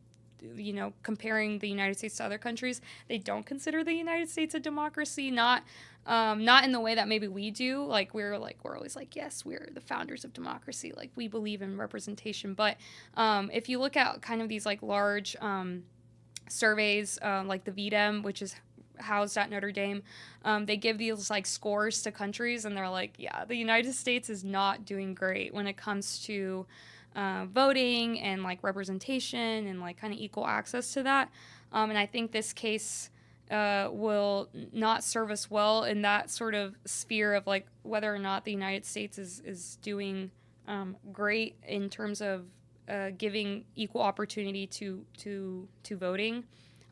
comparing the United States to other countries, they don't consider the United States a democracy, not in the way that maybe we do. Like we're always like, yes, we're the founders of democracy. Like we believe in representation. But if you look at kind of these like large surveys, like the VDEM, which is housed at Notre Dame, they give these like scores to countries, and they're like, yeah, the United States is not doing great when it comes to voting and like representation and like kind of equal access to that. And I think this case will not serve us well in that sort of sphere of like whether or not the United States is doing great in terms of giving equal opportunity to voting.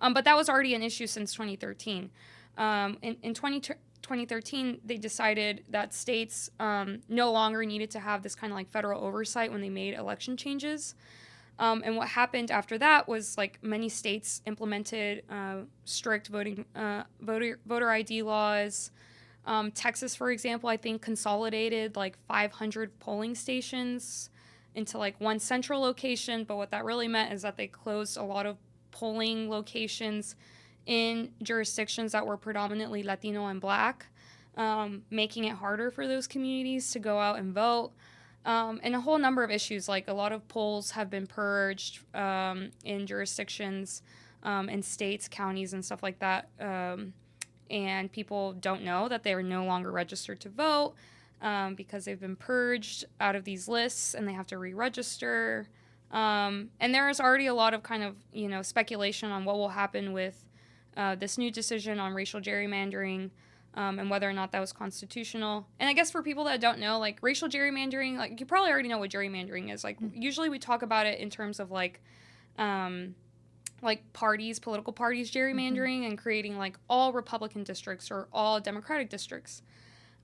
But that was already an issue since 2013. In 2013, they decided that states no longer needed to have this kind of like federal oversight when they made election changes. And what happened after that was like many states implemented strict voter ID laws. Texas, for example, I think consolidated like 500 polling stations into like one central location. But what that really meant is that they closed a lot of polling locations in jurisdictions that were predominantly Latino and Black, making it harder for those communities to go out and vote. And a whole number of issues, like a lot of polls have been purged in jurisdictions, in states, counties, and stuff like that. And people don't know that they are no longer registered to vote because they've been purged out of these lists, and they have to re-register. And there is already a lot of kind of, speculation on what will happen with this new decision on racial gerrymandering, and whether or not that was constitutional. And I guess for people that don't know, like racial gerrymandering, like you probably already know what gerrymandering is. Like usually we talk about it in terms of like political parties gerrymandering and creating like all Republican districts or all Democratic districts.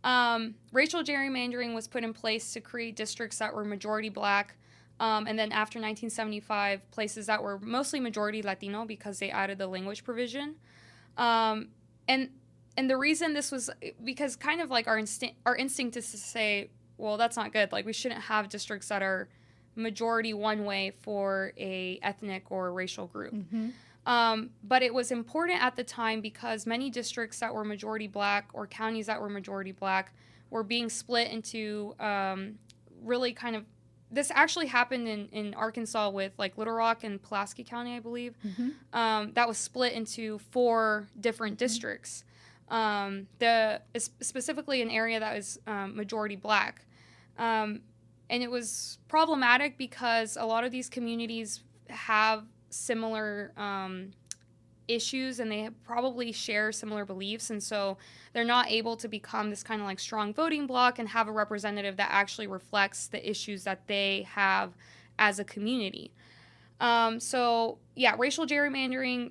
Racial gerrymandering was put in place to create districts that were majority black, and then after 1975, places that were mostly majority Latino because they added the language provision. And the reason this was because kind of like our instinct is to say, well, that's not good. Like, we shouldn't have districts that are majority one way for a ethnic or racial group. But it was important at the time because many districts that were majority black or counties that were majority black were being split into really kind of, this actually happened in Arkansas with like Little Rock and Pulaski County, I believe. That was split into 4 different districts. Specifically an area that was majority black. And it was problematic because a lot of these communities have similar issues, and they probably share similar beliefs, and so they're not able to become this kind of like strong voting bloc and have a representative that actually reflects the issues that they have as a community. So yeah, racial gerrymandering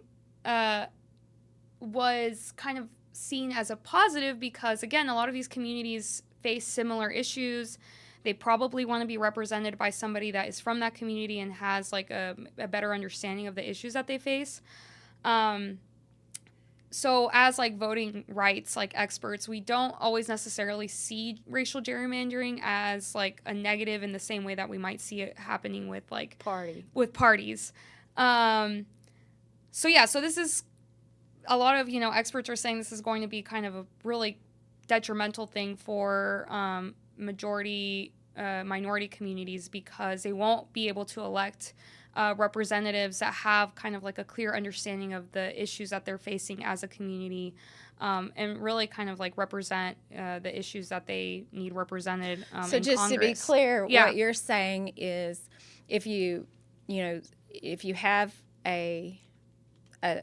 was kind of seen as a positive because, again, a lot of these communities face similar issues. They probably want to be represented by somebody that is from that community and has like a better understanding of the issues that they face. So as like voting rights like experts, we don't always necessarily see racial gerrymandering as like a negative in the same way that we might see it happening with like parties. So yeah, so this is a lot of, experts are saying this is going to be kind of a really detrimental thing for minority communities because they won't be able to elect representatives that have kind of like a clear understanding of the issues that they're facing as a community, and really kind of like represent the issues that they need represented so in just Congress. To be clear, Yeah. What you're saying is if you have a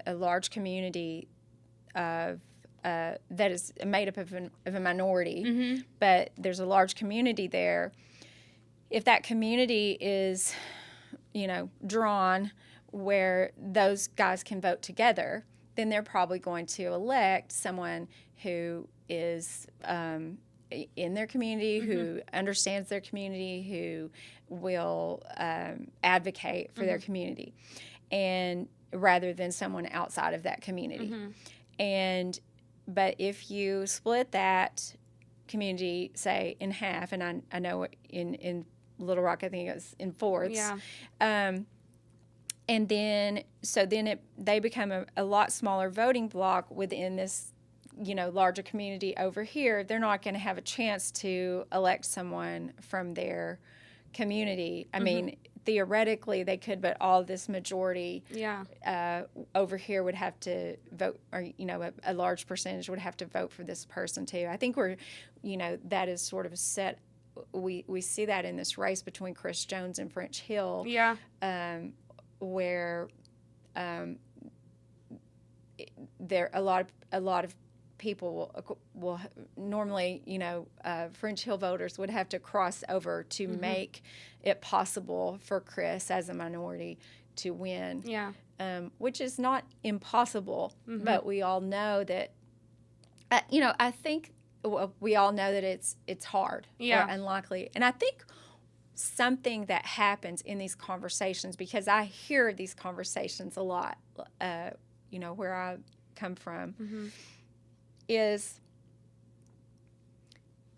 large community of that is made up of a minority, but there's a large community there. If that community is, drawn where those guys can vote together, then they're probably going to elect someone who is in their community, who understands their community, who will advocate for their community, and rather than someone outside of that community. But if you split that community, say, in half, and I know in Little Rock, I think it was in fourths. Yeah. And then they become a lot smaller voting block within this, larger community over here. They're not going to have a chance to elect someone from their community. I mean, theoretically they could, but all this majority over here would have to vote, or a large percentage would have to vote for this person too. I think that is sort of set. We see that in this race between Chris Jones and French Hill, where there a lot of people will normally, French Hill voters would have to cross over to make it possible for Chris as a minority to win. Which is not impossible, but we all know that. I think we all know that it's hard or unlikely, and I think something that happens in these conversations, because I hear these conversations a lot, where I come from, is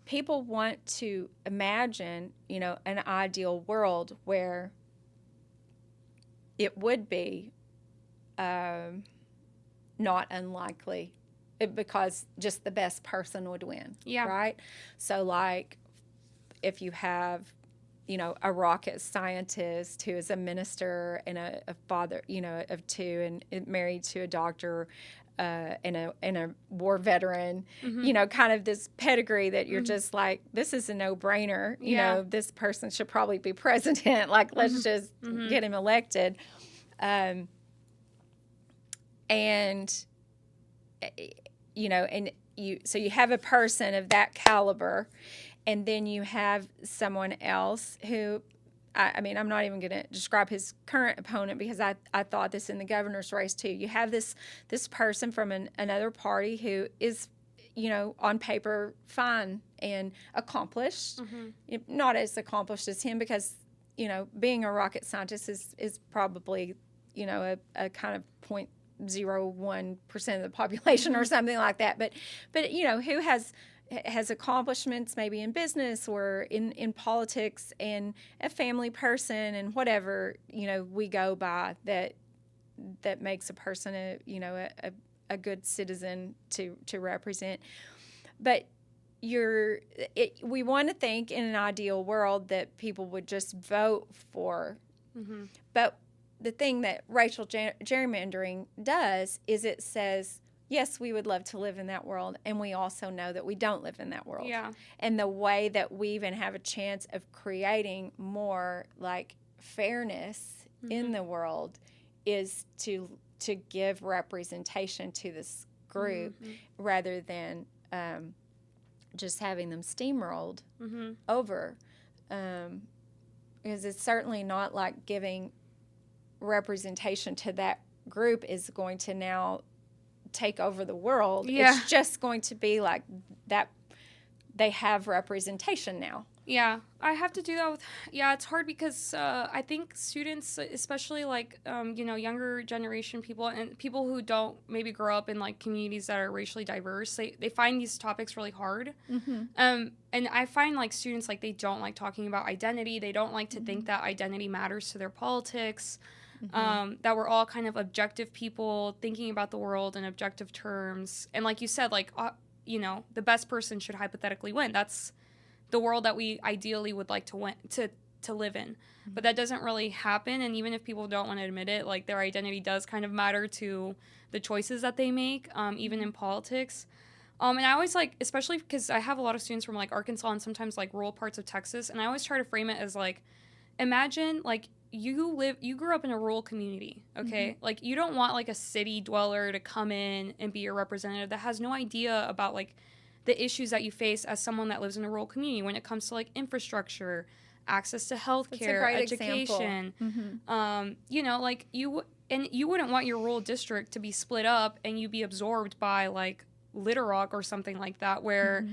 people want to imagine, an ideal world where it would be not unlikely because just the best person would win, right? So, like, if you have, a rocket scientist who is a minister and a father, of 2 and married to a doctor, and a war veteran, kind of this pedigree that you're just like, this is a no-brainer. This person should probably be president. Like, let's just get him elected. So you have a person of that caliber, and then you have someone else who, I'm not even going to describe his current opponent because I thought this in the governor's race too. You have this person from another party who is, on paper fine and accomplished. Not as accomplished as him because, being a rocket scientist is probably, a kind of 0.01% of the population or something like that. But who has accomplishments maybe in business or in politics and a family person and whatever, we go by that makes a person a good citizen to represent. But we want to think in an ideal world that people would just vote for. But the thing that racial gerrymandering does is it says, yes, we would love to live in that world, and we also know that we don't live in that world. Yeah. And the way that we even have a chance of creating more like fairness in the world is to give representation to this group rather than just having them steamrolled over. Because it's certainly not like giving representation to that group is going to now take over the world. Yeah. It's just going to be like that they have representation now. Yeah, I have to do that with, it's hard because I think students, especially like, younger generation people and people who don't maybe grow up in like communities that are racially diverse, they find these topics really hard. And I find like students, like they don't like talking about identity. They don't like to think that identity matters to their politics, that we're all kind of objective people thinking about the world in objective terms. And like you said, like, the best person should hypothetically win. That's the world that we ideally would like to live in. But that doesn't really happen, and even if people don't want to admit it, like their identity does kind of matter to the choices that they make, even in politics. And I always like, especially because I have a lot of students from like Arkansas and sometimes like rural parts of Texas, and I always try to frame it as like, imagine like you grew up in a rural community, okay? Like you don't want like a city dweller to come in and be your representative that has no idea about like the issues that you face as someone that lives in a rural community when it comes to like infrastructure, access to healthcare, education. Like you wouldn't want your rural district to be split up and you be absorbed by like Little Rock or something like that, where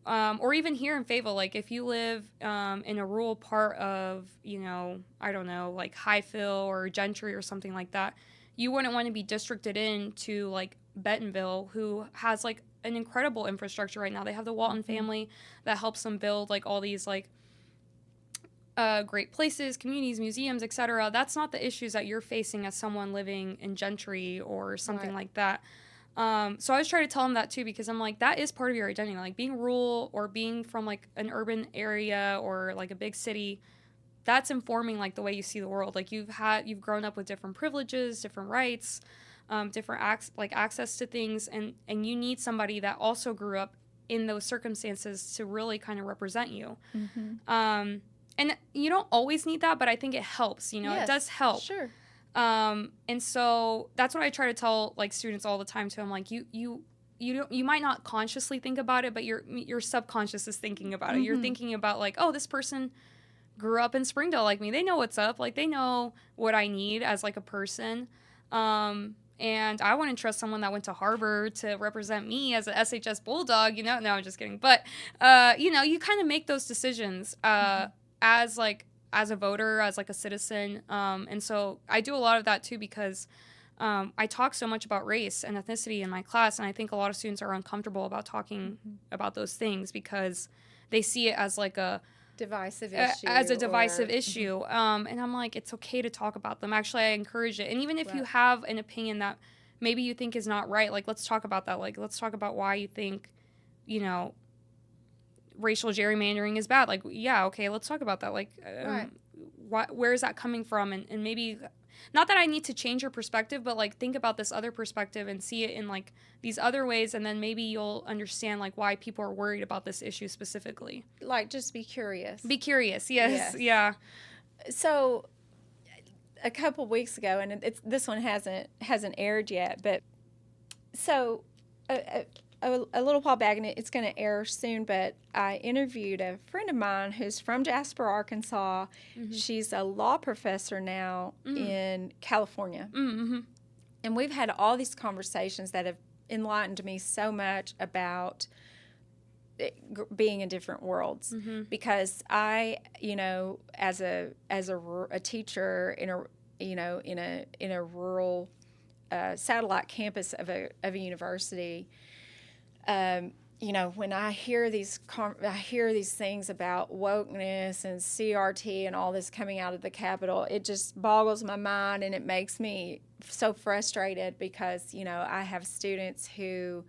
or even here in Fayetteville, like if you live in a rural part of, I don't know, like Highfill or Gentry or something like that, you wouldn't want to be districted into like Bentonville, who has like an incredible infrastructure right now. They have the Walton family that helps them build like all these like great places, communities, museums, etc. That's not the issues that you're facing as someone living in Gentry or something like that. So I was trying to tell them that too, because I'm like, that is part of your identity. Like being rural or being from like an urban area or like a big city, that's informing like the way you see the world. Like you've grown up with different privileges, different rights, different access to things, and you need somebody that also grew up in those circumstances to really kind of represent you. And you don't always need that, but I think it helps. It does help. Sure. And so that's what I try to tell like students all the time too. I'm like, you might not consciously think about it, but your subconscious is thinking about it. You're thinking about like, oh, this person grew up in Springdale like me. They know what's up. Like they know what I need as like a person. And I wouldn't trust someone that went to Harvard to represent me as an SHS Bulldog, No, I'm just kidding. But, you kind of make those decisions as a voter, as like a citizen. And so I do a lot of that too, because I talk so much about race and ethnicity in my class. And I think a lot of students are uncomfortable about talking about those things because they see it as like a divisive issue. And I'm like, it's okay to talk about them. Actually, I encourage it. And even if you have an opinion that maybe you think is not right, like, let's talk about that. Like, let's talk about why you think, racial gerrymandering is bad. Like, yeah, okay, let's talk about that. Like, where is that coming from? And maybe, not that I need to change your perspective, but like think about this other perspective and see it in like these other ways, and then maybe you'll understand like why people are worried about this issue specifically. Like, just be curious. Be curious, yes. Yeah. So, a couple weeks ago, and this one hasn't aired yet, but so a little while back, and it's going to air soon, but I interviewed a friend of mine who's from Jasper, Arkansas. She's a law professor now in California. And we've had all these conversations that have enlightened me so much about being in different worlds, because I, as a teacher in a rural satellite campus of a university, when I hear these things about wokeness and CRT and all this coming out of the Capitol, it just boggles my mind, and it makes me so frustrated because, I have students who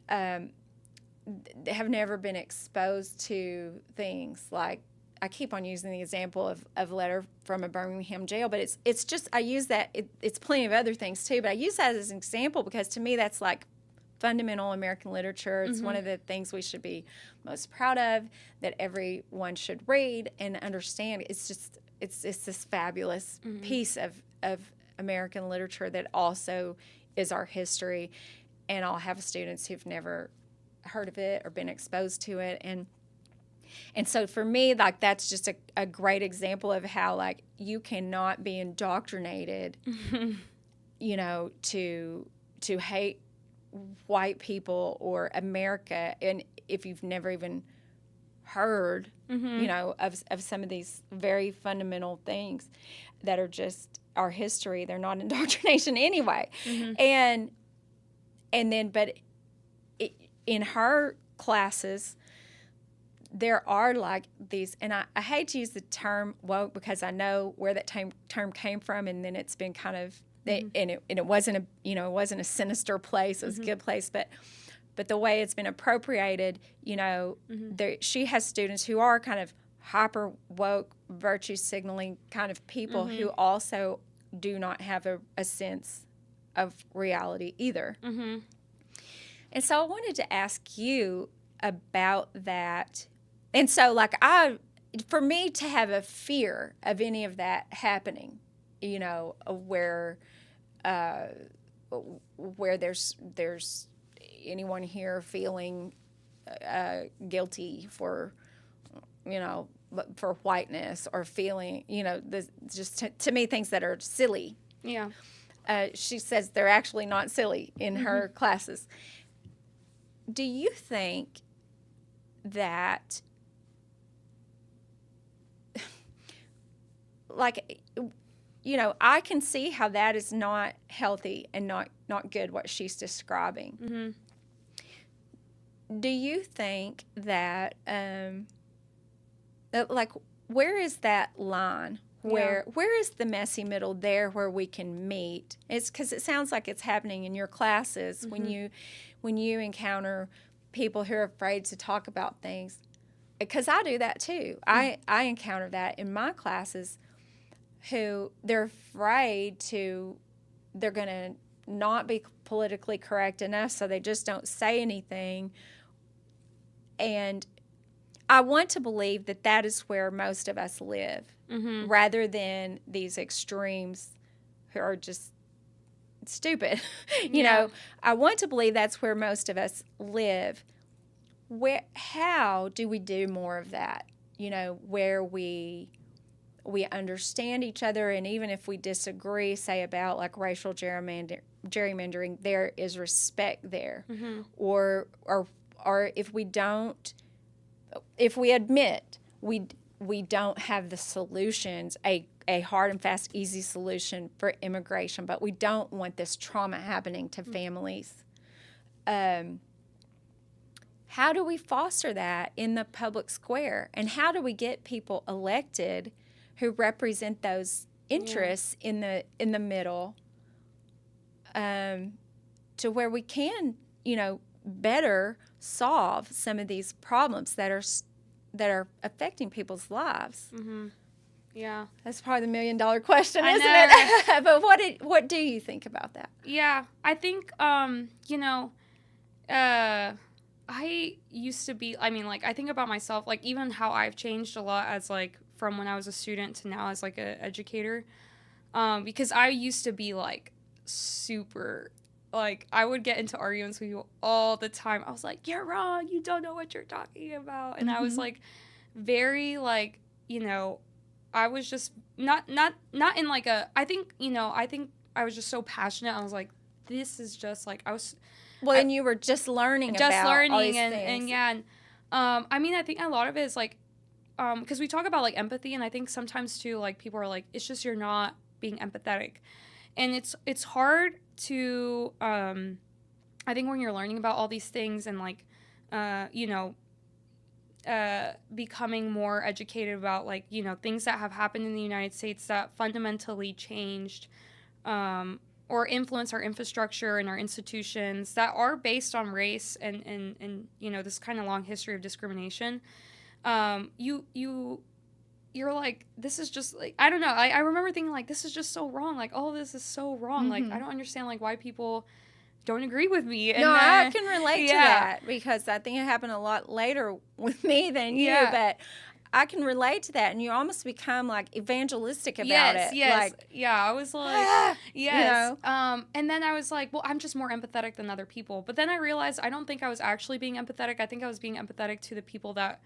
have never been exposed to things like, I keep on using the example of a letter from a Birmingham jail, but it's just, I use that, it's plenty of other things too, but I use that as an example because to me that's like fundamental American literature. It's one of the things we should be most proud of, that everyone should read and understand. It's just, it's this fabulous piece of American literature that also is our history, and I'll have students who've never heard of it or been exposed to it, and so for me, like, that's just a great example of how, like, you cannot be indoctrinated, to hate white people or America, and if you've never even heard, of some of these very fundamental things that are just our history. They're not indoctrination anyway, and then, but in her classes, there are like these, and I hate to use the term woke because I know where that term came from, and then it's been kind of, and it wasn't a sinister place, it was a good place, but the way it's been appropriated, she has students who are kind of hyper woke, virtue signaling kind of people who also do not have a sense of reality either. And so I wanted to ask you about that. And so, like, for me to have a fear of any of that happening, where there's anyone here feeling guilty for whiteness, or feeling, to me, things that are silly. Yeah. She says they're actually not silly in her classes. Do you think that, like, I can see how that is not healthy and not good, what she's describing. Do you think that, like, where is that line? Where is the messy middle there where we can meet? It's because it sounds like it's happening in your classes when you encounter people who are afraid to talk about things. Because I do that too. I encounter that in my classes, who they're afraid they're going to not be politically correct enough, so they just don't say anything. And I want to believe that is where most of us live, rather than these extremes who are just stupid. I want to believe that's where most of us live. How do we do more of that? Where we understand each other, and even if we disagree, say about like racial gerrymandering, there is respect there, or if we admit we don't have the solutions, a hard and fast, easy solution for immigration, but we don't want this trauma happening to families. How do we foster that in the public square? And how do we get people elected who represent those interests in the middle, to where we can, better solve some of these problems that are affecting people's lives? Yeah, that's probably the $1 million question, isn't it? But what do you think about that? Yeah, I think I used to be, I think about myself, like, even how I've changed a lot as, like, from when I was a student to now as, like, an educator, because I used to be, like, super, like, I would get into arguments with you all the time. I was like, you're wrong, you don't know what you're talking about, and I was, like, very, like, I was just not in, like, I think I was just so passionate. I was like, this is just like, Well, and you were just learning about all these things. And yeah. And, I mean, I think a lot of it is like, because we talk about like empathy, and I think sometimes too, like people are like, it's just you're not being empathetic, and it's hard to, I think when you're learning about all these things and like, you know, becoming more educated about like, you know, things that have happened in the United States that fundamentally changed, or influence our infrastructure and our institutions that are based on race and you know, this kind of long history of discrimination. You're like, this is just like, I don't know. I remember thinking like, this is just so wrong. Like, all of this is so wrong. Like, I don't understand like why people don't agree with me. And no, then, I can relate to that because I think it happened a lot later with me than you, but I can relate to that, and you almost become like evangelistic about it. Yes, like, I was like, yes. You know? And then I was like, well, I'm just more empathetic than other people. But then I realized I don't think I was actually being empathetic. I think I was being empathetic to the people that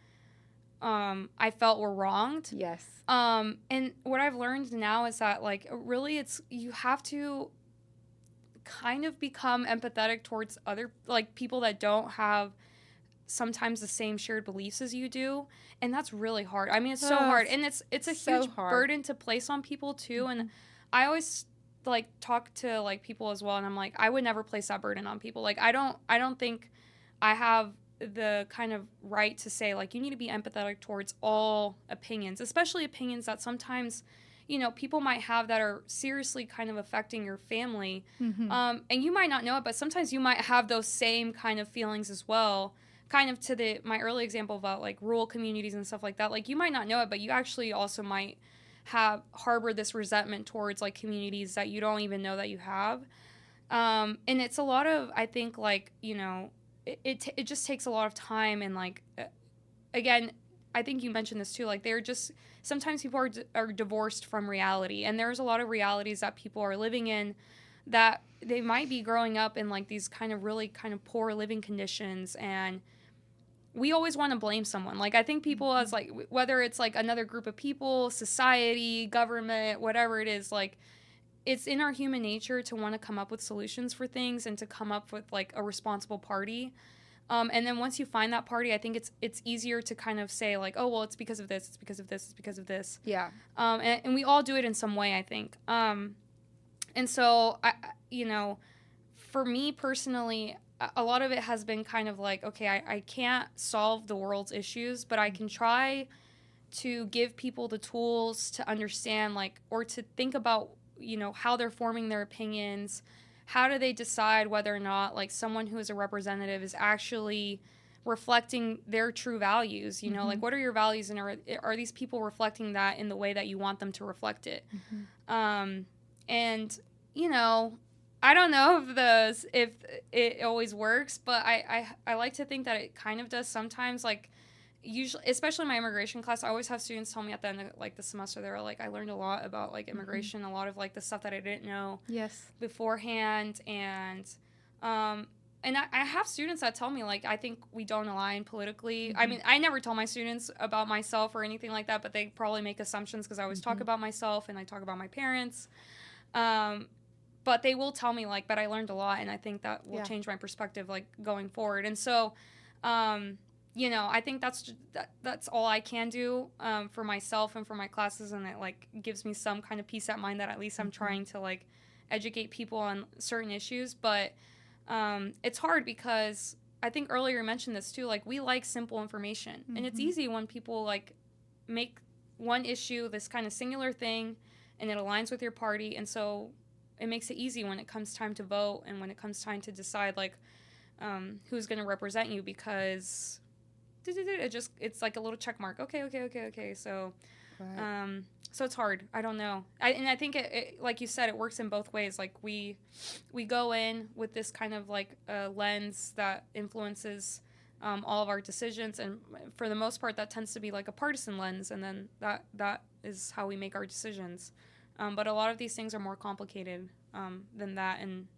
I felt were wronged. Yes. And what I've learned now is that like really you have to kind of become empathetic towards other like people that don't have sometimes the same shared beliefs as you do, and that's really hard. I mean, it's so hard, and it's a so huge burden to place on people too. And I always like talk to like people as well, and I'm like, I would never place that burden on people. Like I don't think I have the kind of right to say like you need to be empathetic towards all opinions, especially opinions that sometimes, you know, people might have that are seriously kind of affecting your family. And you might not know it, but sometimes you might have those same kind of feelings as well. Kind of to my early example about like rural communities and stuff like that. Like you might not know it, but you actually also might harbor this resentment towards like communities that you don't even know that you have. And it's a lot of, I think, like, you know, it just takes a lot of time. And like, again, I think you mentioned this too, like they're just, sometimes people are divorced from reality. And there's a lot of realities that people are living in that they might be growing up in like these kind of really kind of poor living conditions. And we always want to blame someone. Like I think people as like, whether it's like another group of people, society, government, whatever it is, like it's in our human nature to want to come up with solutions for things and to come up with like a responsible party. And then once you find that party, I think it's easier to kind of say like, oh, well, it's because of this, it's because of this, it's because of this. Yeah. And we all do it in some way, I think. And so, you know, for me personally, a lot of it has been kind of like, okay, I can't solve the world's issues, but I can try to give people the tools to understand, like, or to think about, you know, how they're forming their opinions. How do they decide whether or not, like, someone who is a representative is actually reflecting their true values? You know, like, what are your values, and are these people reflecting that in the way that you want them to reflect it? And, you know, I don't know if it always works, but I like to think that it kind of does sometimes. Like, usually, especially in my immigration class, I always have students tell me at the end of like the semester, they're like, I learned a lot about like immigration, a lot of like the stuff that I didn't know beforehand. And I have students that tell me like, I think we don't align politically. I mean, I never tell my students about myself or anything like that, but they probably make assumptions because I always talk about myself and I talk about my parents. But they will tell me like, but I learned a lot, and I think that will change my perspective like going forward. And so, you know, I think that's all I can do for myself and for my classes, and it like gives me some kind of peace of mind that at least I'm trying to like educate people on certain issues. But it's hard because I think earlier you mentioned this too, like we like simple information, and it's easy when people like make one issue this kind of singular thing and it aligns with your party, and so it makes it easy when it comes time to vote and when it comes time to decide like who's going to represent you, because it's like a little check mark. Okay. So, so it's hard. I don't know. And I think it, like you said, it works in both ways. Like we go in with this kind of like lens that influences all of our decisions, and for the most part, that tends to be like a partisan lens, and then that is how we make our decisions. But a lot of these things are more complicated than that, and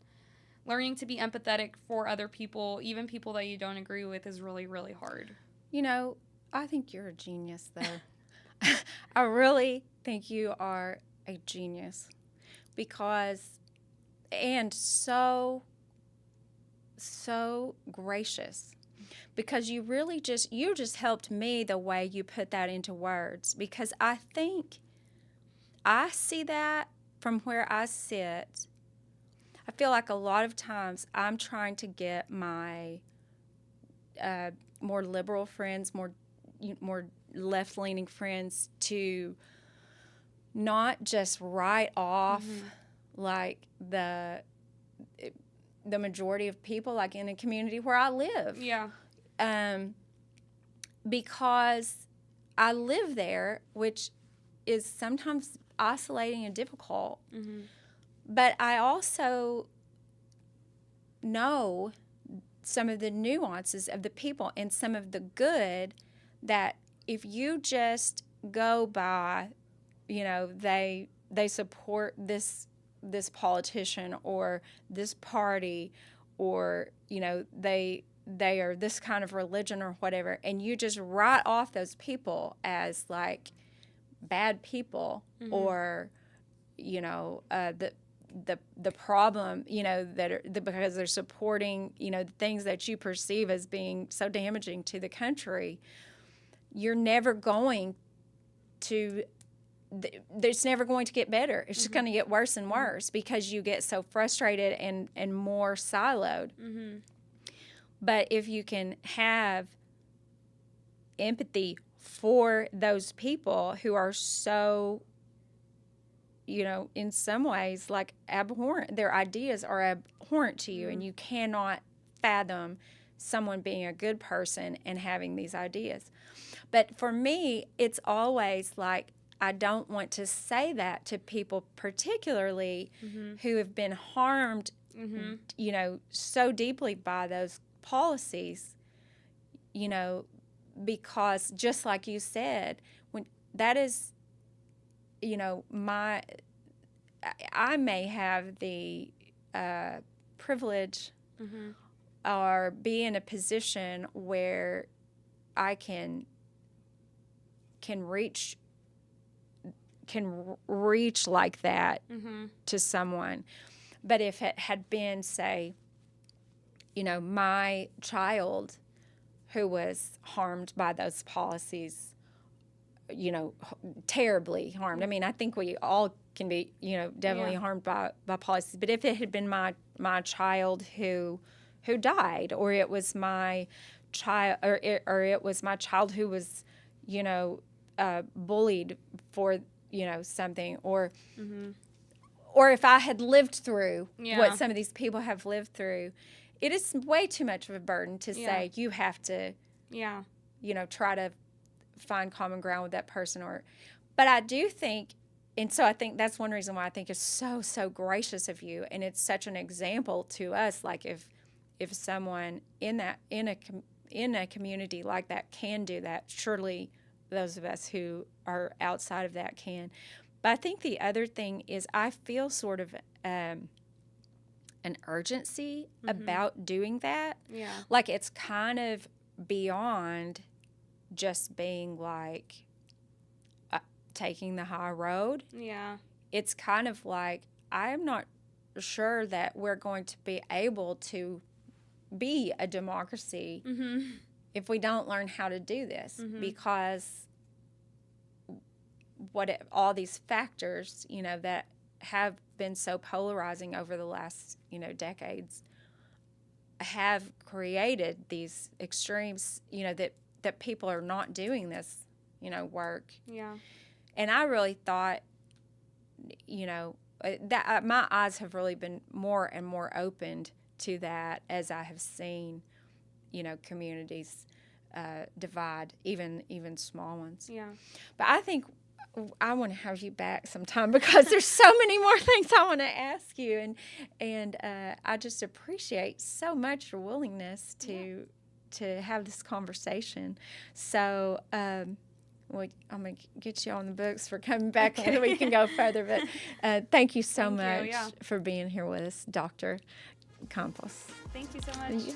learning to be empathetic for other people, even people that you don't agree with, is really, really hard. You know, I think you're a genius, though. I really think you are a genius, because and so gracious, because you just helped me the way you put that into words, because I think I see that from where I sit. I feel like a lot of times I'm trying to get my more liberal friends, more left-leaning friends to not just write off like the majority of people, like in a community where I live. Yeah. Because I live there, which is sometimes isolating and difficult. Mm-hmm. But I also know some of the nuances of the people and some of the good that if you just go by, they support this politician or this party, or, they are this kind of religion or whatever, and you just write off those people as like bad people, or, the problem, that are because they're supporting, the things that you perceive as being so damaging to the country, you're never going to, it's never going to get better. It's just going to get worse and worse because you get so frustrated and more siloed. But if you can have empathy for those people who are so, in some ways, like abhorrent, their ideas are abhorrent to you, and you cannot fathom someone being a good person and having these ideas. But for me, it's always like, I don't want to say that to people, particularly who have been harmed, so deeply by those policies, because just like you said, when that is, I may have the privilege or be in a position where I can reach like that to someone. But if it had been, say, my child who was harmed by those policies, terribly harmed. I mean, I think we all can be, definitely harmed by policies. But if it had been my child who died, or it was my child, or it was my child who was, bullied for, something, or if I had lived through what some of these people have lived through, it is way too much of a burden to say you have to, try to find common ground with that person. But I do think, and so I think that's one reason why I think it's so gracious of you, and it's such an example to us. Like if someone in a community like that can do that, surely those of us who are outside of that can. But I think the other thing is I feel sort of an urgency about doing that. Yeah. Like it's kind of beyond just being like taking the high road. Yeah. It's kind of like, I am not sure that we're going to be able to be a democracy if we don't learn how to do this, because all these factors, that have been so polarizing over the last, decades, have created these extremes, that people are not doing this, work. Yeah. And I really thought, that my eyes have really been more and more opened to that as I have seen, communities divide, even small ones. Yeah. But I think I want to have you back sometime because there's so many more things I want to ask you, and I just appreciate so much your willingness to have this conversation. So I'm going to get you on the books for coming back, and we can go further. But thank you so much for being here with us, Dr. Campos. Thank you so much.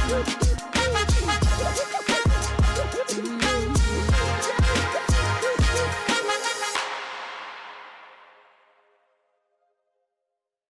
Bye.